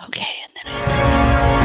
Okay, and then I...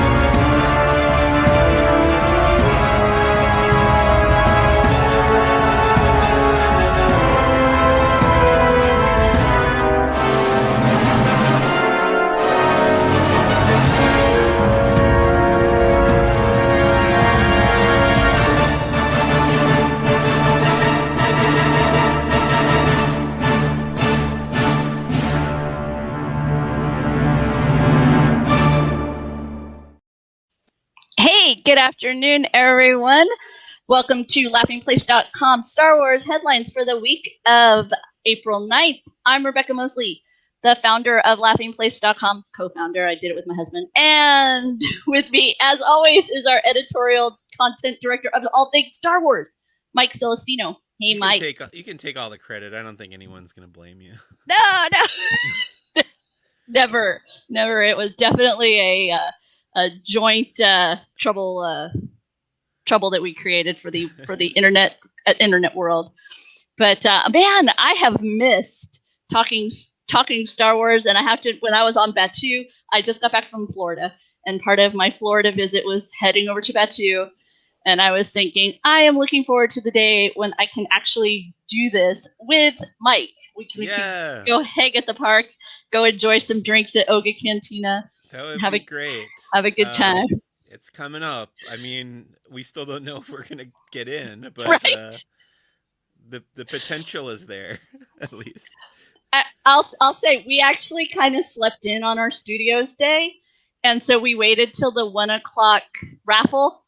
Hey, good afternoon, everyone. Welcome to laughingplace.com Star Wars headlines for the week of April 9th. I'm Rebekah Mosley, the founder of laughingplace.com, co-founder. I did it with my husband. And with me, as always, is our editorial content director of all things Star Wars, Mike Celestino. Hey, Mike. You can take all the credit. I don't think anyone's going to blame you. No. Never. It was definitely a joint trouble that we created for the internet world. But man, I have missed talking Star Wars, and I have to. When I was on Batuu, I just got back from Florida, and part of my Florida visit was heading over to Batuu. And I was thinking, I am looking forward to the day when I can actually do this with Mike. We can go hang at the park, go enjoy some drinks at Oga Cantina. That would be great. Have a good time. It's coming up. I mean, we still don't know if we're going to get in, but right. The potential is there, at least. I'll say we actually kind of slept in on our studios day, and so we waited till the 1:00 raffle.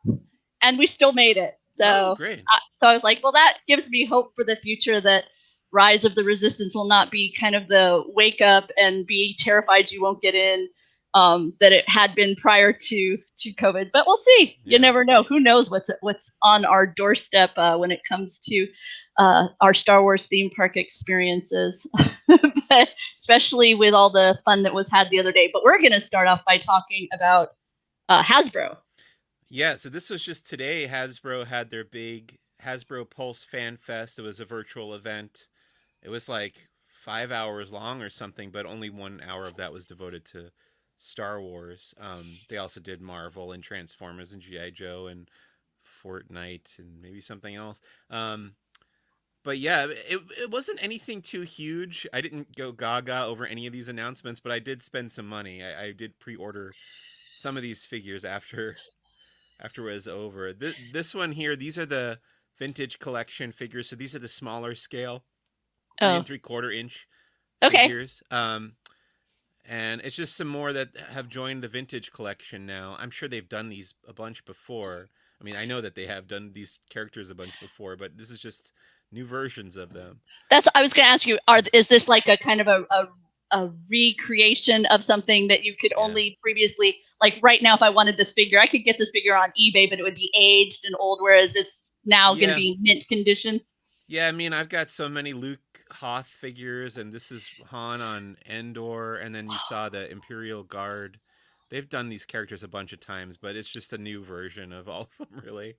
And we still made it. So, great. So I was like, well, that gives me hope for the future that Rise of the Resistance will not be kind of the wake up and be terrified you won't get in that it had been prior to COVID. But we'll see. Yeah. You never know. Who knows what's on our doorstep when it comes to our Star Wars theme park experiences, but especially with all the fun that was had the other day. But we're going to start off by talking about Hasbro. Yeah, so this was just today. Hasbro had their big Hasbro Pulse Fan Fest. It was a virtual event. It was like 5 hours long or something, but only 1 hour of that was devoted to Star Wars. They also did Marvel and Transformers and G.I. Joe and Fortnite and maybe something else. But yeah, it wasn't anything too huge. I didn't go gaga over any of these announcements, but I did spend some money. I did pre-order some of these figures after it was over. This one here, these are the vintage collection figures. So these are the smaller scale, 3 3/4 inch figures. And it's just some more that have joined the vintage collection now. I'm sure they've done these a bunch before. I mean, I know that they have done these characters a bunch before, but this is just new versions of them. I was going to ask you, is this like a kind of a recreation of something that you could only previously, like right now, if I wanted this figure, I could get this figure on eBay, but it would be aged and old, whereas it's now going to be mint condition. Yeah, I mean, I've got so many Luke Hoth figures, and this is Han on Endor, and then you saw the Imperial Guard. They've done these characters a bunch of times, but it's just a new version of all of them, really.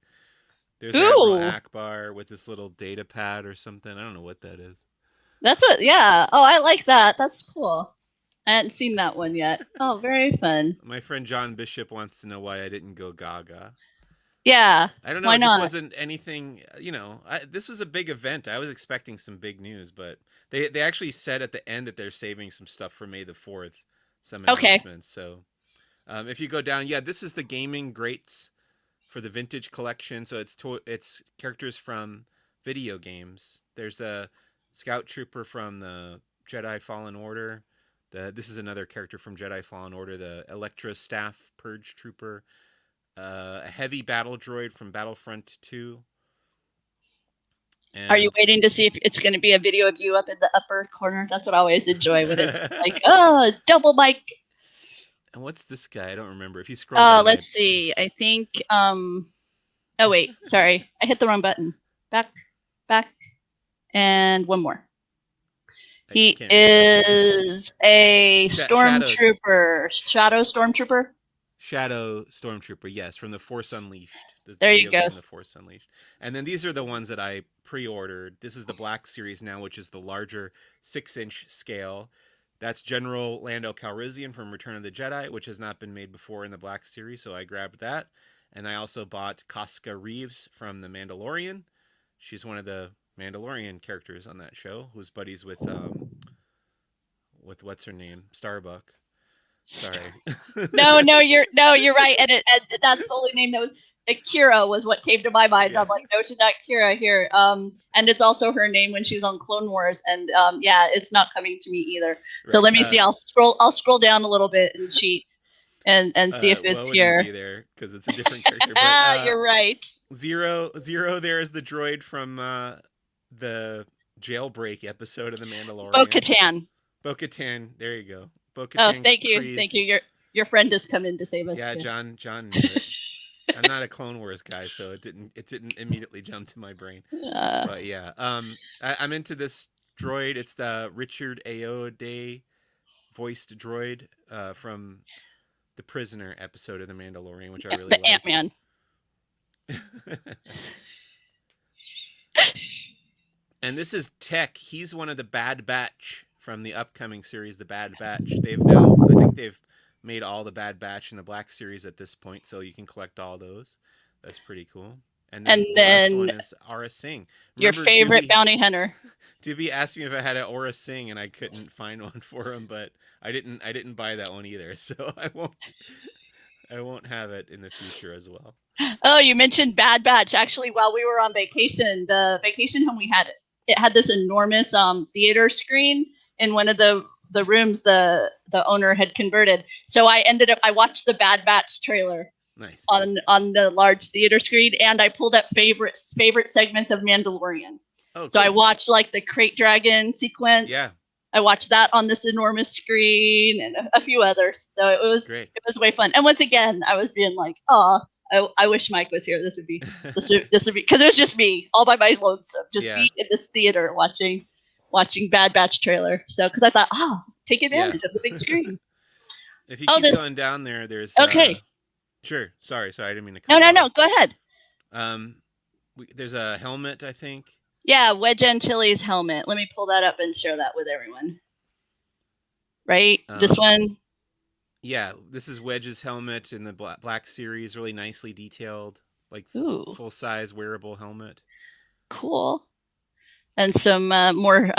There's Admiral Akbar with this little data pad or something. I don't know what that is. That's what, yeah. Oh, I like that. That's cool. I hadn't seen that one yet. Oh, very fun. My friend John Bishop wants to know why I didn't go gaga. Yeah. I don't know. Why not? This wasn't anything, this was a big event. I was expecting some big news, but they actually said at the end that they're saving some stuff for May the 4th. Some announcements. So if you go down, this is the gaming greats for the vintage collection. So it's characters from video games. There's a Scout Trooper from the Jedi Fallen Order. This is another character from Jedi Fallen Order, the Electra Staff Purge Trooper. A heavy battle droid from Battlefront 2. And are you waiting to see if it's going to be a video of you up in the upper corner? That's what I always enjoy when it's like, double mic. And what's this guy? I don't remember. If you scroll down. Let's see. I think, oh, wait. Sorry. I hit the wrong button. Back. And one more. He is a stormtrooper. Shadow Stormtrooper? Shadow Stormtrooper, yes, from The Force Unleashed. There you go. The Force Unleashed. And then these are the ones that I pre-ordered. This is the Black Series now, which is the larger 6-inch scale. That's General Lando Calrissian from Return of the Jedi, which has not been made before in the Black Series, so I grabbed that. And I also bought Casca Reeves from The Mandalorian. She's one of the Mandalorian characters on that show, who's buddies with what's her name, Starbuck. Sorry. No, you're right, and that's the only name that was. Kira was what came to my mind. Yeah. I'm like, no, she's not Kira here. And it's also her name when she's on Clone Wars, and yeah, it's not coming to me either. Right. So let me see. I'll scroll down a little bit and cheat, and see if it's here. Be there because it's a different character. But, you're right. Zero there is the droid from the jailbreak episode of The Mandalorian. Bo-Katan. Bo-Katan. There you go. Bo-Katan. Oh, thank you, thank you. Your friend has come in to save us. Yeah, too. John knew it. I'm not a Clone Wars guy, so it didn't immediately jump to my brain. But yeah, I'm into this droid. It's the Richard Ayoade voiced droid from the Prisoner episode of The Mandalorian, which I really like. The Ant-Man. And this is Tech. He's one of the Bad Batch from the upcoming series, The Bad Batch. I think they've made all the Bad Batch in the Black Series at this point, so you can collect all those. That's pretty cool. And then the last one is Aura Singh. Your favorite bounty hunter. Doobie asked me if I had an Aura Singh, and I couldn't find one for him, but I didn't buy that one either, so I won't have it in the future as well. Oh, you mentioned Bad Batch. Actually, while we were on vacation, the vacation home we had, it had this enormous theater screen in one of the rooms the owner had converted. So I watched the Bad Batch trailer. Nice. On the large theater screen, and I pulled up favorite segments of Mandalorian. Oh, so cool. I watched like the Crate Dragon sequence. Yeah. I watched that on this enormous screen and a few others. So it was great. It was way fun. And once again, I was being like, oh, I wish Mike was here. This would be because it was just me all by my lonesome, just me in this theater watching Bad Batch trailer. So because I thought, take advantage of the big screen. If you keep going down there, there's okay. Sure. Sorry. I didn't mean to cut No. Go ahead. There's a helmet, I think. Yeah, Wedge Antilles helmet. Let me pull that up and share that with everyone. Right? This one? Yeah, this is Wedge's helmet in the Black Series. Really nicely detailed. Like full-size wearable helmet. Cool. And some more...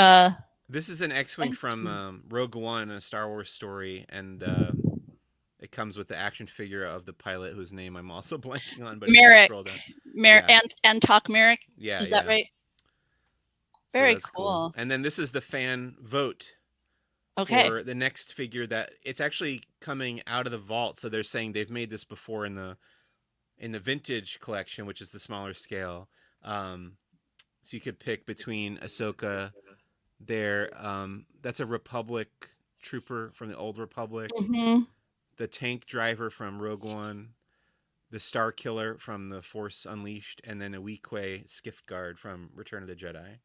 This is an X-Wing from Rogue One, a Star Wars story, and... it comes with the action figure of the pilot whose name I'm also blanking on. But Merrick. Antok Merrick. Yeah. Is that right? Very cool. And then this is the fan vote. Okay. For the next figure that it's actually coming out of the vault. So they're saying they've made this before in the vintage collection, which is the smaller scale. So you could pick between Ahsoka there. That's a Republic trooper from the old Republic. Mm-hmm. The tank driver from Rogue One, the Star Killer from The Force Unleashed, and then a Weequay Skiff Guard from Return of the Jedi.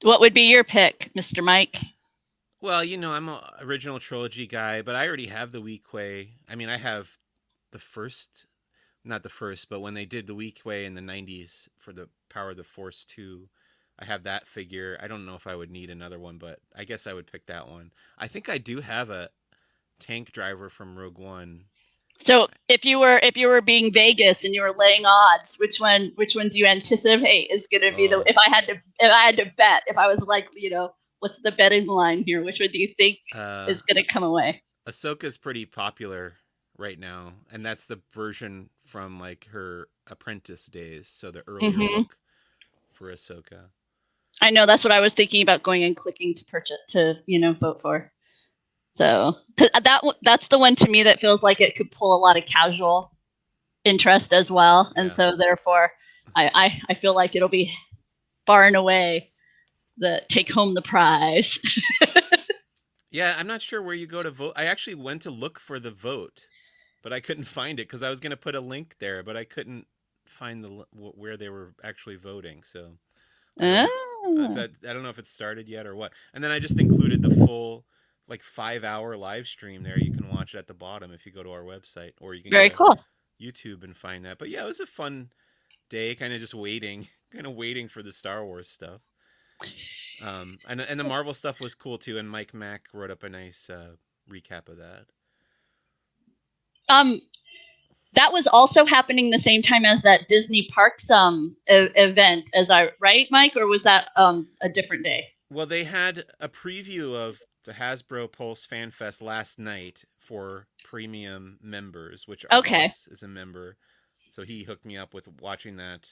What would be your pick, Mr. Mike? Well, I'm an original trilogy guy, but I already have the Weequay. I mean, I have not the first, but when they did the Weequay in the 90s for the Power of the Force 2, I have that figure. I don't know if I would need another one, but I guess I would pick that one. I think I do have a tank driver from Rogue One. So if you were being Vegas and you were laying odds, which one do you anticipate is going to be if I had to bet, if I was like, what's the betting line here? Which one do you think is going to come away? Ahsoka's pretty popular right now, and that's the version from like her apprentice days, so the earlier look for Ahsoka. I know, that's what I was thinking about going and clicking to purchase vote for. So that's the one to me that feels like it could pull a lot of casual interest as well. And so therefore I feel like it'll be far and away the take home the prize. Yeah, I'm not sure where you go to vote. I actually went to look for the vote, but I couldn't find it because I was going to put a link there, but I couldn't find where they were actually voting. So I don't know if it's started yet or what. And then I just included the full 5-hour live stream there. You can watch it at the bottom if you go to our website, or you can go to YouTube and find that. But yeah, it was a fun day, kind of waiting for the Star Wars stuff. And the Marvel stuff was cool too. And Mike Mack wrote up a nice recap of that. That was also happening the same time as that Disney Parks event, right, Mike, or was that a different day? Well, they had a preview of the Hasbro Pulse Fan Fest last night for premium members, which our boss is a member. So he hooked me up with watching that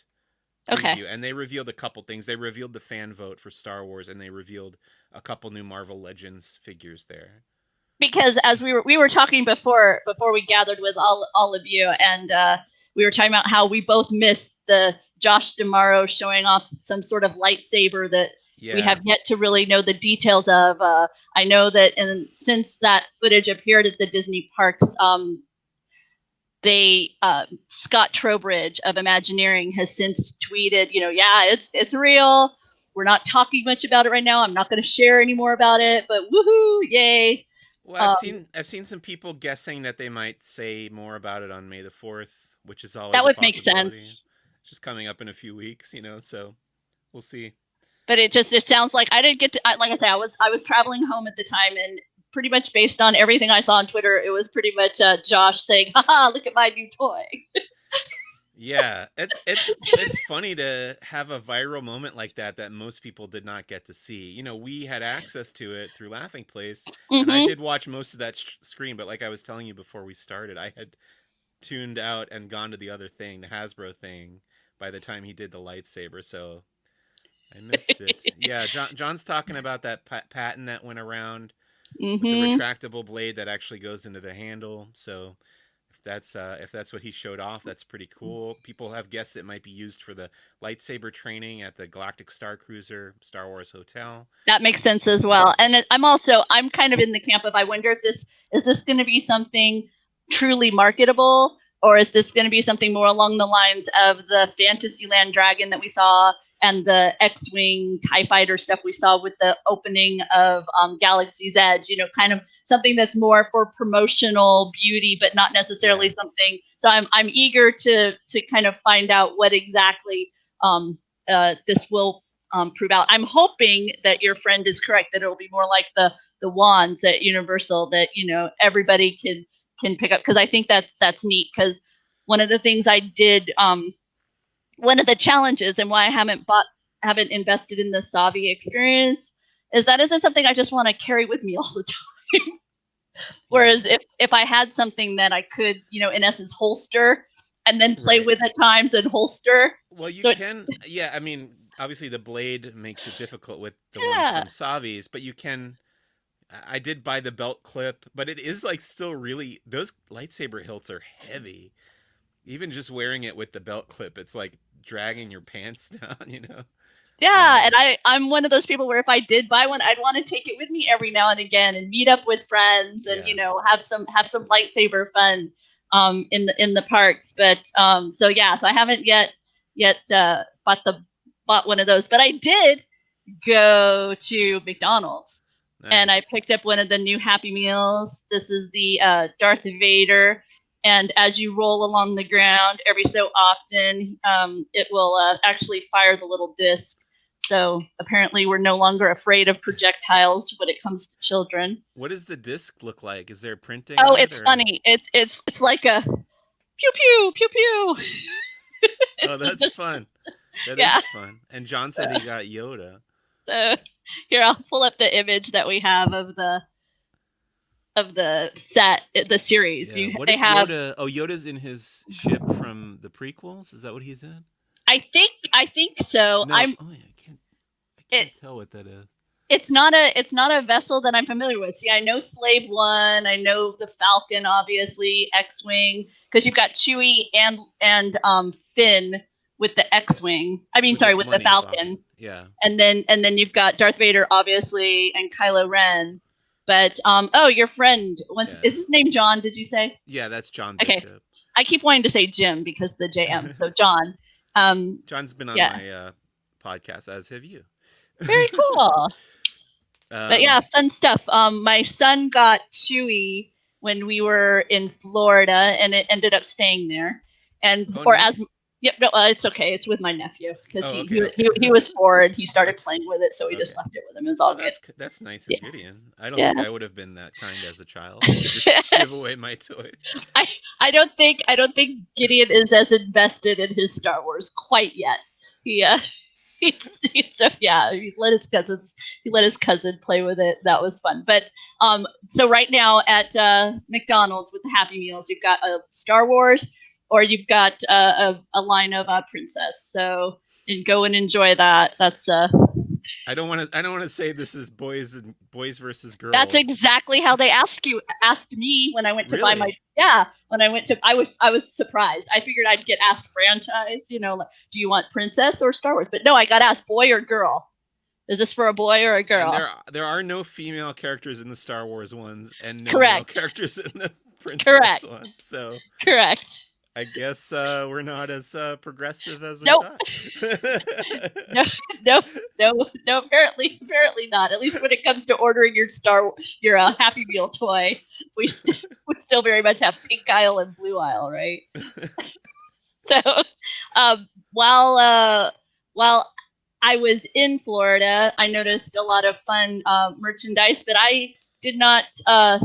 preview. And they revealed a couple things. They revealed the fan vote for Star Wars, and they revealed a couple new Marvel Legends figures there. Because as we were talking before we gathered with all of you, and we were talking about how we both missed the Josh DeMauro showing off some sort of lightsaber that we have yet to really know the details of. I know that since that footage appeared at the Disney parks, Scott Trowbridge of Imagineering has since tweeted, it's real. We're not talking much about it right now. I'm not going to share any more about it, but woohoo, yay. Well, I've seen some people guessing that they might say more about it on May the 4th, which is always that would make sense. It's just coming up in a few weeks, so we'll see. But it sounds like I didn't get to, like I said, I was traveling home at the time, and pretty much based on everything I saw on Twitter, it was pretty much Josh saying, "Haha, look at my new toy." Yeah, it's funny to have a viral moment like that most people did not get to see. We had access to it through Laughing Place, and I did watch most of that screen. But like I was telling you before we started, I had tuned out and gone to the other thing, the Hasbro thing, by the time he did the lightsaber. So I missed it. Yeah, John's talking about that patent that went around with the retractable blade that actually goes into the handle. So if that's what he showed off, that's pretty cool. People have guessed it might be used for the lightsaber training at the Galactic Star Cruiser Star Wars Hotel. That makes sense as well. And I'm kind of in the camp of, I wonder if this going to be something truly marketable, or is this going to be something more along the lines of the Fantasyland dragon that we saw and the X-Wing TIE Fighter stuff we saw with the opening of Galaxy's Edge, kind of something that's more for promotional beauty, but not necessarily something. So I'm eager to kind of find out what exactly this will prove out. I'm hoping that your friend is correct, that it'll be more like the wands at Universal that, everybody can pick up. Because I think that's neat, because one of the things I did, one of the challenges and why I haven't invested in the Savi experience is that isn't something I just want to carry with me all the time. Whereas if I had something that I could, in essence, holster and then play with at times and holster. Well, you can. I mean, obviously the blade makes it difficult with the ones from Savi's, but you can. I did buy the belt clip, but it is still really, those lightsaber hilts are heavy. Even just wearing it with the belt clip, it's like dragging your pants down, Yeah, and I'm one of those people where if I did buy one, I'd want to take it with me every now and again and meet up with friends and have some lightsaber fun in the parks. But so I haven't yet bought one of those, but I did go to McDonald's. Nice. And I picked up one of the new Happy Meals. This is the Darth Vader. And as you roll along the ground, every so often, it will actually fire the little disc. So apparently we're no longer afraid of projectiles when it comes to children. What does the disc look like? Is there printing? Oh, it's funny. It's like a pew, pew, pew, pew. Oh, that's fun. That is fun. And John said he got Yoda. So here, I'll pull up the image that we have of the set, the series. Yeah. What is Yoda? Oh, Yoda's in his ship from the prequels. Is that what he's in? I think so. No. I can't tell what that is. It's not a vessel that I'm familiar with. See, I know Slave One. I know the Falcon, obviously, X-wing, because you've got Chewie and Finn with the X-wing. I mean, with the Falcon. Yeah. And then you've got Darth Vader, obviously, and Kylo Ren. But your friend, is his name John? Did you say? Yeah, that's John Bishop. Okay, I keep wanting to say Jim because the JM. So John. John's been on my podcast, as have you. Very cool. But fun stuff. My son got Chewie when we were in Florida, and it ended up staying there. And Yep, no, it's okay. It's with my nephew because Oh, he, okay. he was 4 and he started Okay. playing with it, so we just Okay. left it with him. It was all good. That's nice of Yeah, Gideon. I don't yeah. think I would have been that kind as a child to just give away my toys. I don't think Gideon is as invested in his Star Wars quite yet. He so yeah, he let his cousin play with it. That was fun. But so right now at McDonald's with the Happy Meals, you've got a Star Wars, or you've got a line of Princess. So and go and enjoy that. That's I don't want to say this is boys versus girls. That's exactly how they asked me when I went to buy my when I went to I was surprised. I figured I'd get asked franchise, like, do you want Princess or Star Wars? But no, I got asked boy or girl. Is this for a boy or a girl? And there are no female characters in the Star Wars ones and no Correct. male characters in the Princess Correct. ones. So correct. I guess we're not as progressive as we thought. No. Apparently not. At least when it comes to ordering your Happy Meal toy, we still very much have pink aisle and blue aisle, right? So, while I was in Florida, I noticed a lot of fun merchandise, but I did not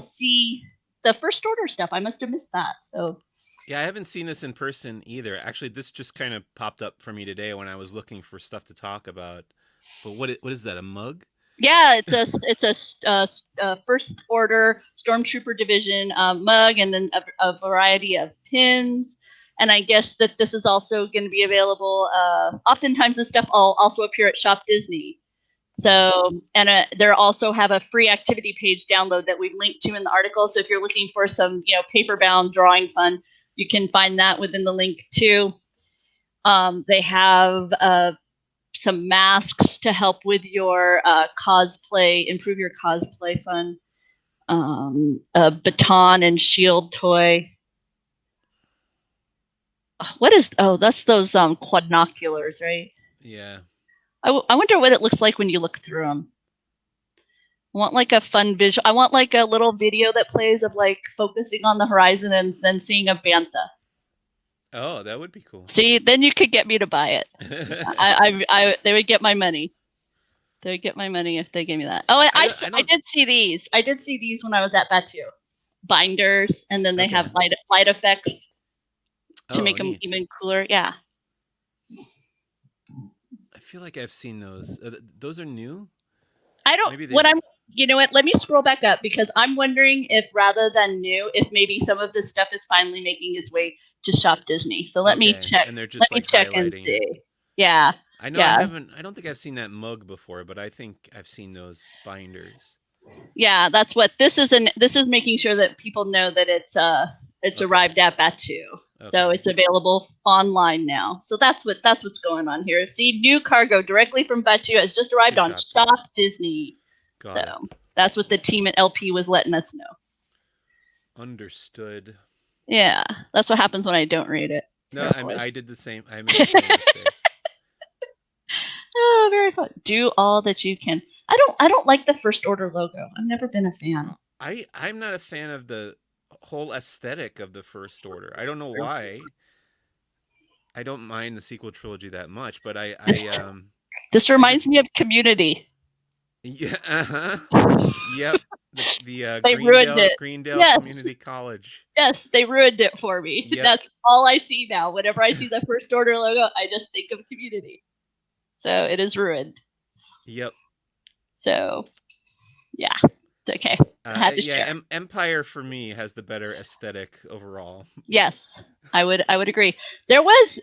see the First Order stuff. I must have missed that. So. Yeah, I haven't seen this in person either. Actually, this just kind of popped up for me today when I was looking for stuff to talk about. But what is that? A mug? Yeah, it's a First Order Stormtrooper Division mug, and then a variety of pins. And I guess that this is also going to be available. Oftentimes, this stuff will also appear at Shop Disney. So, and they also have a free activity page download that we've linked to in the article. So if you're looking for some, paper-bound drawing fun, you can find that within the link too. They have some masks to help with your cosplay, improve your cosplay fun. A baton and shield toy. That's those quadnoculars, right? Yeah. I wonder what it looks like when you look through them. I want like a fun visual. I want like a little video that plays of like focusing on the horizon and then seeing a bantha. Oh, that would be cool. See, then you could get me to buy it. They would get my money. They would get my money if they gave me that. Oh, I did see these. I did see these when I was at Batu. Binders, and then they have light effects to make them even cooler. Yeah. I feel like I've seen those. Those are new? I don't. You know what? Let me scroll back up because I'm wondering if rather than new, if maybe some of this stuff is finally making its way to Shop Disney. So let me check. And they're just check and see. It. Yeah. I know. Yeah. I don't think I've seen that mug before, but I think I've seen those binders. Yeah, that's what this is. This is making sure that people know that it's arrived at Batu. Okay. So it's available online now. So that's what's going on here. See, new cargo directly from Batu has just arrived on Shop Disney. So that's what the team at LP was letting us know. Understood. Yeah, that's what happens when I don't read it. No, I did the same. I made the same mistake. Oh, very fun. Do all that you can. I don't like the First Order logo. I've never been a fan. I'm not a fan of the whole aesthetic of the First Order. I don't know why. I don't mind the sequel trilogy that much, but this reminds me of Community. Yeah. Yep. They ruined it. Greendale Community College. Yes, they ruined it for me. Yep. That's all I see now. Whenever I see the First Order logo, I just think of Community. So it is ruined. Yep. So, yeah. Okay. I had to share. Empire for me has the better aesthetic overall. Yes, I would agree. There was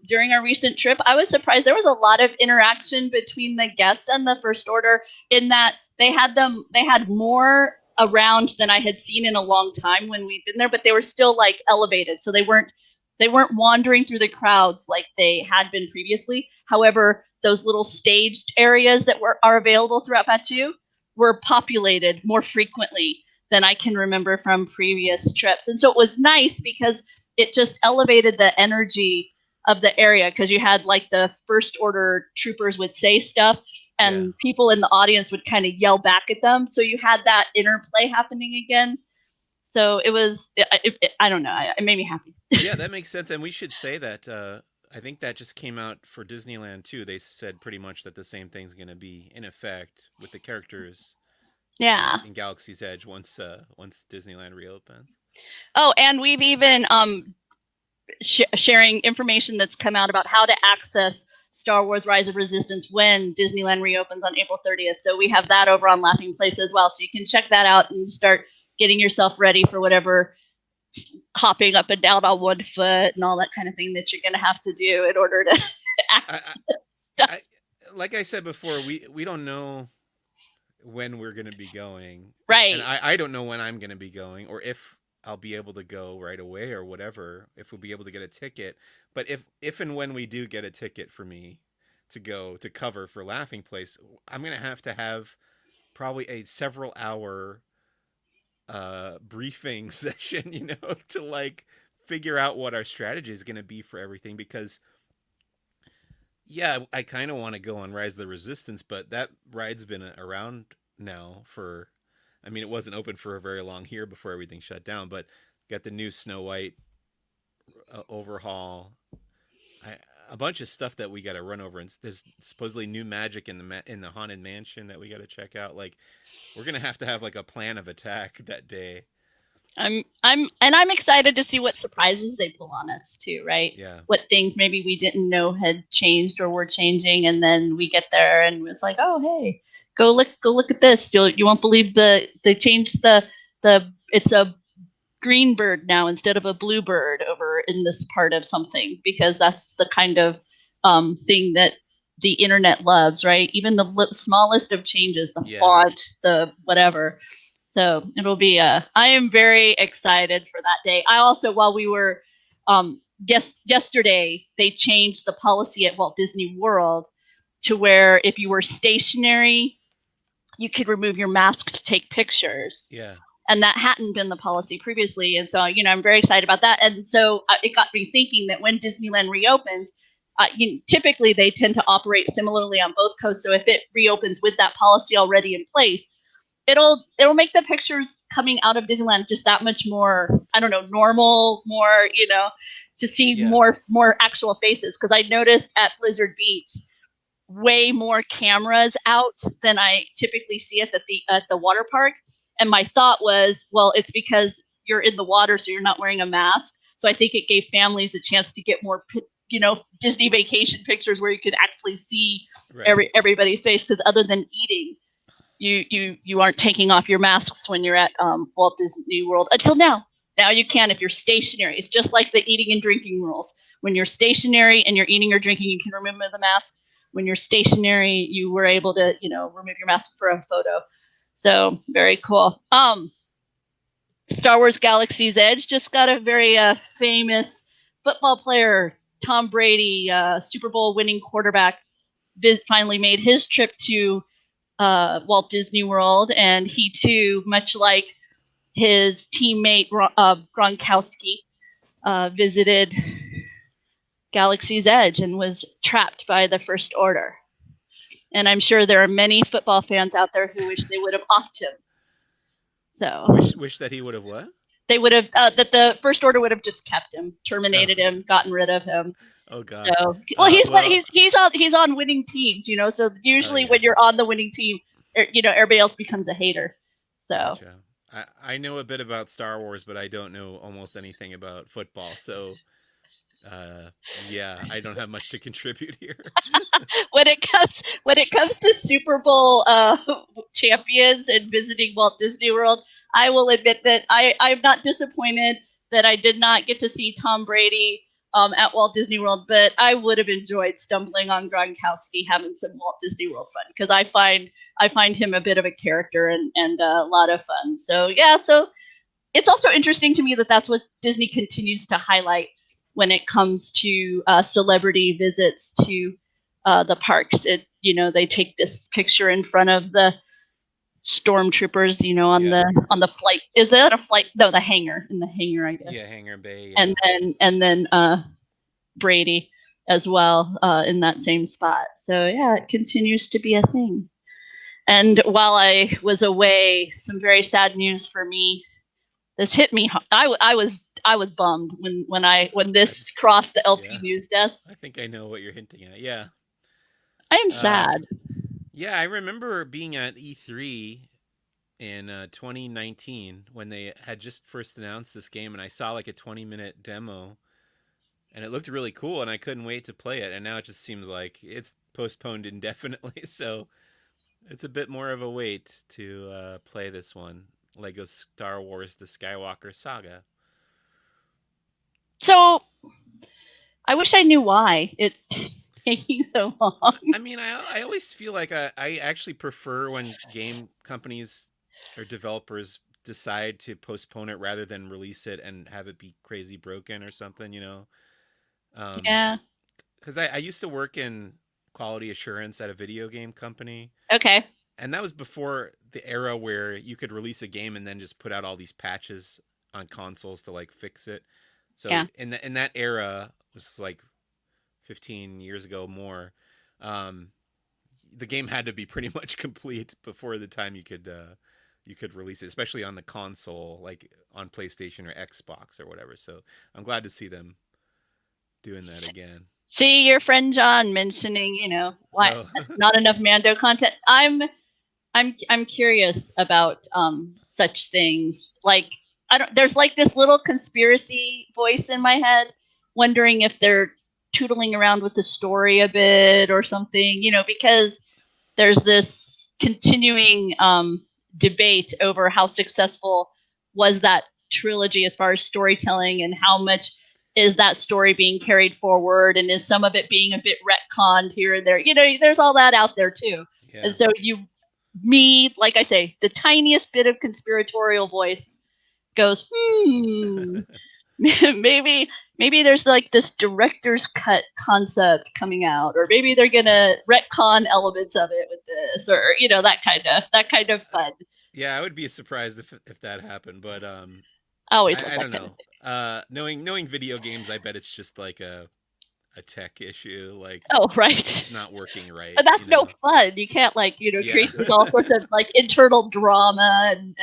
during our recent trip, I was surprised there was a lot of interaction between the guests and the First Order in that they had more around than I had seen in a long time when we'd been there, but they were still like elevated. So they weren't wandering through the crowds like they had been previously. However, those little staged areas that are available throughout Batu were populated more frequently than I can remember from previous trips. And so it was nice because it just elevated the energy of the area because you had like the First Order troopers would say stuff and people in the audience would kind of yell back at them. So you had that interplay happening again. So it was. I don't know. It made me happy. Yeah, that makes sense. And we should say that I think that just came out for Disneyland too. They said pretty much that the same thing's going to be in effect with the characters Yeah. in Galaxy's Edge once Disneyland reopens. Oh, and we've even sharing information that's come out about how to access Star Wars Rise of Resistance when Disneyland reopens on April 30th. So we have that over on Laughing Place as well. So you can check that out and start getting yourself ready for whatever hopping up and down on 1 foot and all that kind of thing that you're going to have to do in order to access stuff. Like I said before, we don't know when we're going to be going. Right. And I don't know when I'm going to be going or if I'll be able to go right away or whatever, if we'll be able to get a ticket. But if and when we do get a ticket for me to go to cover for Laughing Place, I'm going to have probably a several hour briefing session, you know, to like figure out what our strategy is going to be for everything. Because yeah, I kind of want to go on Rise of the Resistance, but that ride's been around now for, I mean, it wasn't open for a very long here before everything shut down, but got the new Snow White overhaul, a bunch of stuff that we got to run over, and there's supposedly new magic in the Haunted Mansion that we got to check out. Like, we're gonna have to have like a plan of attack that day. I'm excited to see what surprises they pull on us too, right? Yeah. What things maybe we didn't know had changed or were changing, and then we get there and it's like, oh hey, go look at this. You won't believe they changed the it's a green bird now instead of a blue bird over in this part of something, because that's the kind of thing that the internet loves, right? Even the smallest of changes, the font, the whatever. So it'll be I am very excited for that day. I also, while we were yesterday, they changed the policy at Walt Disney World to where if you were stationary, you could remove your mask to take pictures. Yeah. And that hadn't been the policy previously. And so, you know, I'm very excited about that. And so it got me thinking that when Disneyland reopens, typically they tend to operate similarly on both coasts. So if it reopens with that policy already in place, it'll make the pictures coming out of Disneyland just that much more, I don't know, normal, more, you know, to see more actual faces. Because I noticed at Blizzard Beach, way more cameras out than I typically see at the water park. And my thought was, well, it's because you're in the water, so you're not wearing a mask. So I think it gave families a chance to get more, you know, Disney vacation pictures where you could actually see everybody's face. Because other than eating, you aren't taking off your masks when you're at Walt Disney World until now. Now you can if you're stationary. It's just like the eating and drinking rules. When you're stationary and you're eating or drinking, you can remove the mask. When you're stationary, you were able to, you know, remove your mask for a photo. So very cool. Star Wars Galaxy's Edge just got a very famous football player, Tom Brady, Super Bowl winning quarterback, finally made his trip to Walt Disney World, and he too, much like his teammate Gronkowski, visited Galaxy's Edge and was trapped by the First Order. And I'm sure there are many football fans out there who wish they would have offed him. So wish that he would have what? They would have that the First Order would have just kept him, terminated him, gotten rid of him. Oh God. So well, he's on winning teams, you know. So usually when you're on the winning team, you know, everybody else becomes a hater. So gotcha. I know a bit about Star Wars, but I don't know almost anything about football. So yeah, I don't have much to contribute here. when it comes to Super Bowl champions and visiting Walt Disney World, I will admit that I'm not disappointed that I did not get to see Tom Brady at Walt Disney World, but I would have enjoyed stumbling on Gronkowski, having some Walt Disney World fun, because I find him a bit of a character and a lot of fun. So yeah, so it's also interesting to me that that's what Disney continues to highlight when it comes to celebrity visits to the parks. You know, they take this picture in front of the stormtroopers, you know, on the flight. Is that a flight? No, the hangar, I guess. Yeah, hangar bay. Yeah. And then Brady as well in that same spot. So yeah, it continues to be a thing. And while I was away, some very sad news for me. this hit me. I was bummed when this crossed the LP Yeah. news desk. I think I know what you're hinting at. Yeah. I am sad. Yeah, I remember being at E3 in 2019 when they had just first announced this game, and I saw like a 20-minute demo, and it looked really cool, and I couldn't wait to play it. And now it just seems like it's postponed indefinitely, so it's a bit more of a wait to play this one, Lego Star Wars: The Skywalker Saga. So I wish I knew why it's taking so long. I mean, I always feel like I actually prefer when game companies or developers decide to postpone it rather than release it and have it be crazy broken or something, you know? Yeah. Because I used to work in quality assurance at a video game company. Okay. And that was before the era where you could release a game and then just put out all these patches on consoles to like fix it. So Yeah. in that era, it was like 15 years ago more, um, the game had to be pretty much complete before the time you could release it, especially on the console, like on PlayStation or Xbox or whatever. So I'm glad to see them doing that again. See your friend John mentioning, why not enough Mando content. I'm curious about such things. Like there's like this little conspiracy voice in my head wondering if they're tootling around with the story a bit or something, because there's this continuing debate over how successful was that trilogy as far as storytelling, and how much is that story being carried forward, and is some of it being a bit retconned here and there. There's all that out there too. Yeah. And so like I say, the tiniest bit of conspiratorial voice goes, maybe there's like this director's cut concept coming out, or maybe they're gonna retcon elements of it with this, or that kind of fun. Yeah, I would be surprised if that happened, but I don't know. Knowing video games, I bet it's just like a tech issue, like right, it's not working right. But that's no fun. You can't create this all sorts of like internal drama and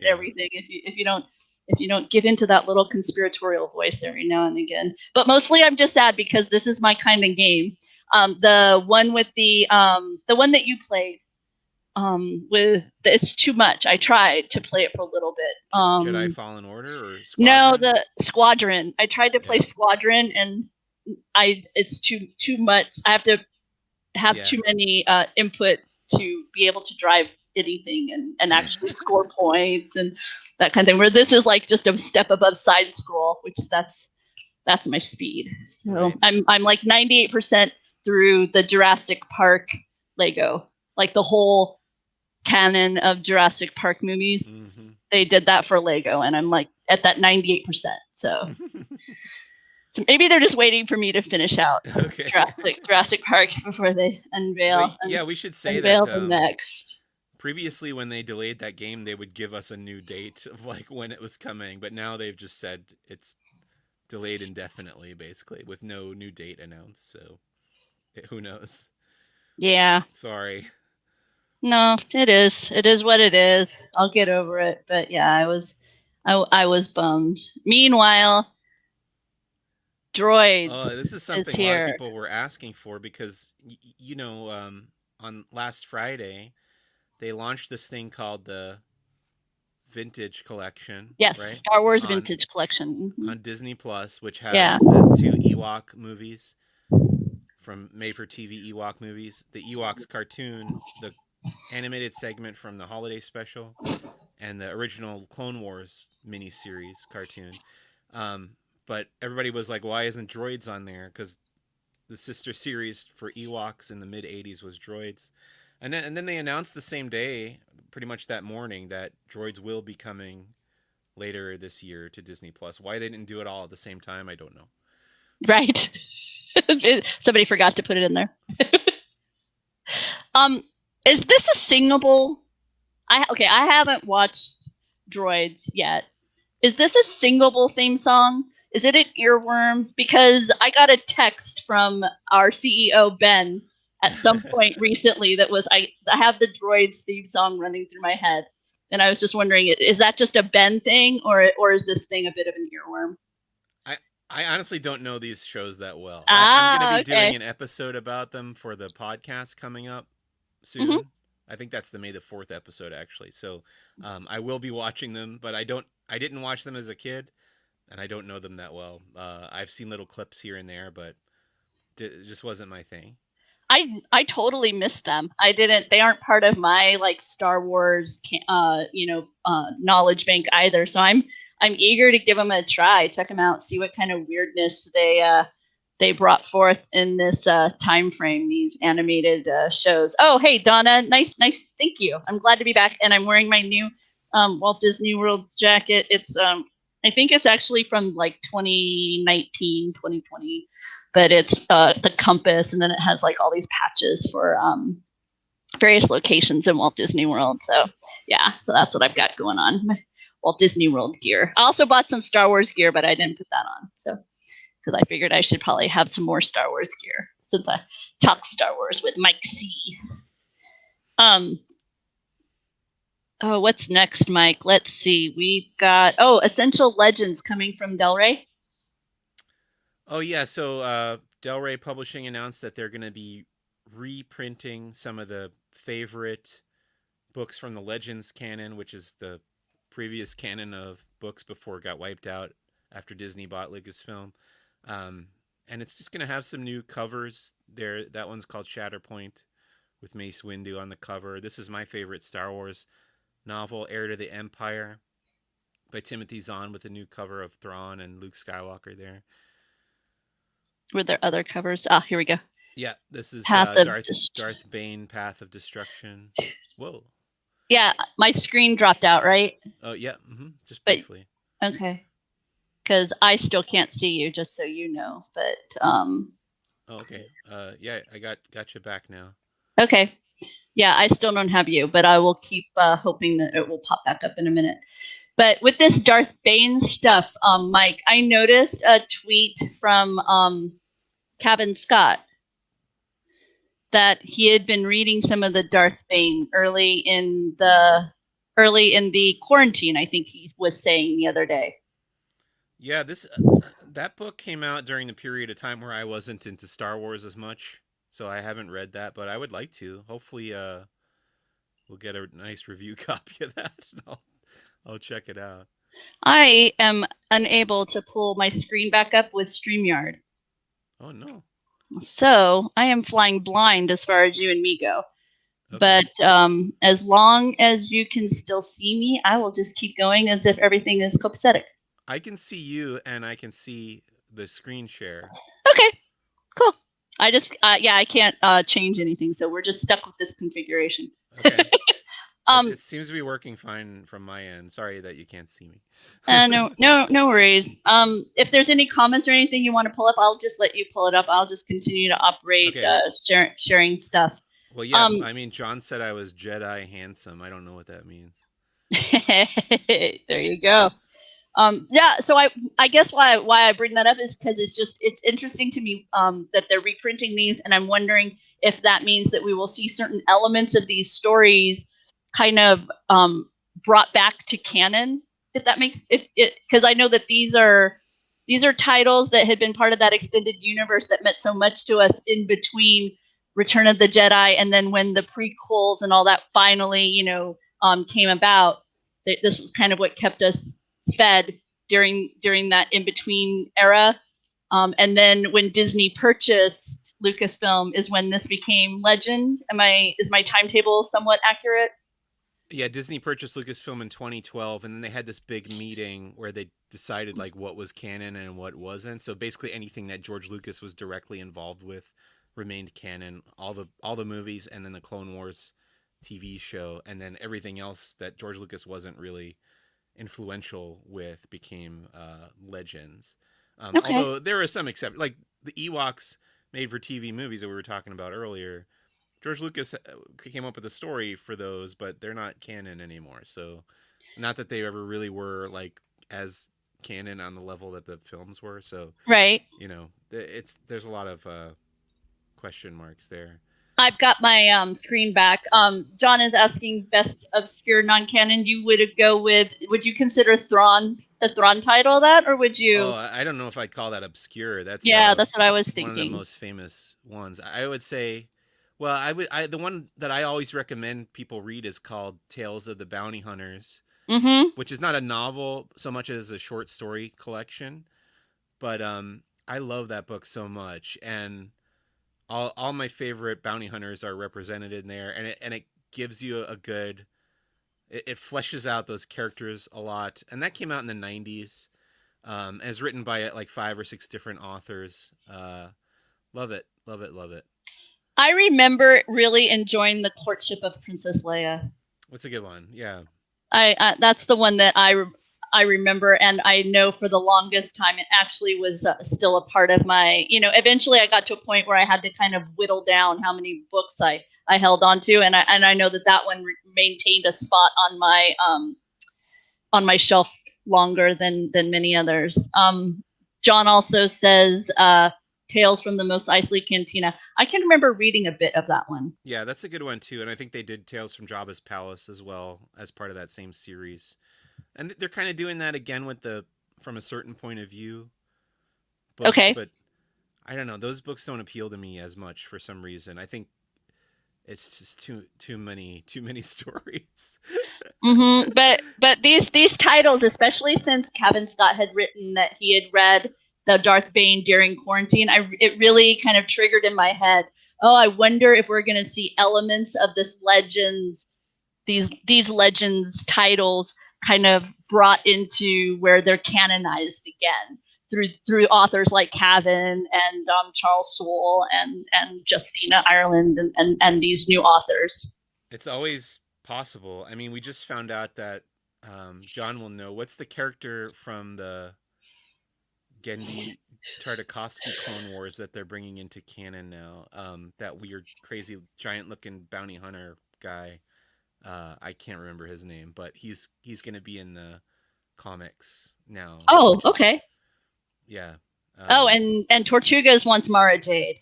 everything if you don't give into that little conspiratorial voice every now and again. But mostly I'm just sad because this is my kind of game. The one with the one that you played, it's too much. I tried to play it for a little bit. Jedi Fallen Order or Squadron? No, the Squadron. I tried to play Squadron, and it's too much. I have to have too many input to be able to drive anything and actually score points and that kind of thing. Where this is like just a step above side scroll, which that's my speed. So right. I'm like 98% through the Jurassic Park Lego, like the whole canon of Jurassic Park movies. Mm-hmm. They did that for Lego, and I'm like at that 98%. So. So maybe they're just waiting for me to finish out Jurassic Park before they unveil. We should say unveil the next. Previously, when they delayed that game, they would give us a new date of like when it was coming, but now they've just said it's delayed indefinitely, basically, with no new date announced. So who knows? Yeah. Sorry. No, it is. It is what it is. I'll get over it. But yeah, I was bummed. Meanwhile, Droids. Oh, this is something a lot of people were asking for because, on last Friday, they launched this thing called the Vintage Collection. Yes, right? Star Wars Vintage Collection. Mm-hmm. On Disney Plus, which has the 2 Ewok movies from made-for-TV Ewok movies, the Ewoks cartoon, the animated segment from the holiday special, and the original Clone Wars miniseries cartoon. But everybody was like, why isn't Droids on there? Because the sister series for Ewoks in the mid-'80s was Droids. And then they announced the same day, pretty much that morning, that Droids will be coming later this year to Disney+. Why they didn't do it all at the same time, I don't know. Right. Somebody forgot to put it in there. Is this a singable? I haven't watched Droids yet. Is this a singable theme song? Is it an earworm? Because I got a text from our CEO, Ben, at some point recently that was, I have the Droids theme song running through my head. And I was just wondering, is that just a Ben thing, or is this thing a bit of an earworm? I honestly don't know these shows that well. I'm going to Ah, be doing okay. an episode about them for the podcast coming up Hmm. soon. I think that's the May the 4th episode actually. So I will be watching them, but I didn't watch them as a kid, and I don't know them that well. I've seen little clips here and there, but it just wasn't my thing. I totally missed them. I didn't. They aren't part of my like Star Wars, knowledge bank either. So I'm eager to give them a try. Check them out. See what kind of weirdness they brought forth in this time frame. These animated shows. Oh, hey Donna, nice. Thank you. I'm glad to be back, and I'm wearing my new Walt Disney World jacket. It's I think it's actually from like 2019, 2020, but it's the compass, and then it has like all these patches for various locations in Walt Disney World. So yeah, so that's what I've got going on. My Walt Disney World gear. I also bought some Star Wars gear, but I didn't put that on. So because I figured I should probably have some more Star Wars gear since I talk Star Wars with Mike C. Um, Oh, what's next, Mike? Let's see. We've got Essential Legends coming from Del Rey. Oh yeah, so Del Rey Publishing announced that they're going to be reprinting some of the favorite books from the Legends canon, which is the previous canon of books before it got wiped out after Disney bought Lucasfilm. Um, and it's just going to have some new covers. There, that one's called Shatterpoint with Mace Windu on the cover. This is my favorite Star Wars novel, Heir to the Empire, by Timothy Zahn, with a new cover of Thrawn and Luke Skywalker there. Were there other covers? Ah, here we go. Yeah, this is Path of Darth Bane, Path of Destruction. Whoa. Yeah, my screen dropped out, right? Oh yeah, just But briefly. okay, because I still can't see you, just so you know. But Oh, okay. Yeah, I got you back now. okay, yeah, I still don't have you, but I will keep hoping that it will pop back up in a minute. But with this Darth Bane stuff, Mike, I noticed a tweet from Kevin Scott that he had been reading some of the Darth Bane early in the quarantine. I think he was saying the other day. Yeah, that book came out during the period of time where I wasn't into Star Wars as much, so I haven't read that, but I would like to. Hopefully, we'll get a nice review copy of that, and I'll check it out. I am unable to pull my screen back up with StreamYard. Oh no. So I am flying blind as far as you and me go. Okay. But as long as you can still see me, I will just keep going as if everything is copacetic. I can see you, and I can see the screen share. Okay, cool. I just, I can't change anything, so we're just stuck with this configuration. Okay. It seems to be working fine from my end. Sorry that you can't see me. No worries. If there's any comments or anything you want to pull up, I'll just let you pull it up. I'll just continue to operate sharing stuff. Well, yeah. I mean, John said I was Jedi handsome. I don't know what that means. There you go. Yeah. So I guess why I bring that up is because it's interesting to me that they're reprinting these, and I'm wondering if that means that we will see certain elements of these stories kind of brought back to canon, if that makes because I know that these are titles that had been part of that extended universe that meant so much to us in between Return of the Jedi and then when the prequels and all that finally came about. This was kind of what kept us fed during that in between era. And then when Disney purchased Lucasfilm is when this became Legend. Is my timetable somewhat accurate? Yeah, Disney purchased Lucasfilm in 2012, and then they had this big meeting where they decided like what was canon and what wasn't. So basically, anything that George Lucas was directly involved with remained canon. All the movies, and then the Clone Wars TV show, and then everything else that George Lucas wasn't really influential with became legends. Okay. Although there are some exceptions, like the Ewoks made for TV movies that we were talking about earlier. George Lucas came up with a story for those, but they're not canon anymore. So, not that they ever really were like as canon on the level that the films were. So, right. there's a lot of question marks there. I've got my screen back. John is asking best obscure non-canon. You would go with? Would you consider Thrawn the Thrawn title that, or would Oh, you? I don't know if I'd call that obscure. That's Yeah, that's what I was one of the thinking. most famous ones. I would say, well, the one that I always recommend people read is called Tales of the Bounty Hunters, Mm-hmm. which is not a novel so much as a short story collection. But I love that book so much, and all my favorite bounty hunters are represented in there, and it gives you a good. It fleshes out those characters a lot, and that came out in the '90s. As written by like 5 or 6 different authors. Love it, love it, love it. I remember really enjoying the courtship of Princess Leia. What's a good one? Yeah. That's the one that I remember, and I know for the longest time it actually was still a part of my. Eventually I got to a point where I had to kind of whittle down how many books I held on to, and I know that one maintained a spot on my shelf longer than many others. John also says Tales from the Most Eisley Cantina. I can remember reading a bit of that one. Yeah, that's a good one too, and I think they did Tales from Jabba's Palace as well as part of that same series. And they're kind of doing that again with the From a Certain Point of View books, Okay. but I don't know, those books don't appeal to me as much for some reason. I think it's just too many stories. Mm-hmm. But these titles, especially since Kevin Scott had written that he had read the Darth Bane during quarantine, it really kind of triggered in my head. Oh, I wonder if we're going to see elements of this legends, these legends titles, kind of brought into where they're canonized again through authors like Cavan and Charles Soule and Justina Ireland and these new authors. It's always possible. I mean, we just found out that John will know what's the character from the Gendy Tartakovsky Clone Wars that they're bringing into canon now. That weird, crazy, giant-looking bounty hunter guy. I can't remember his name, but he's going to be in the comics now. Oh, okay. Yeah. And Tortugas wants Mara Jade.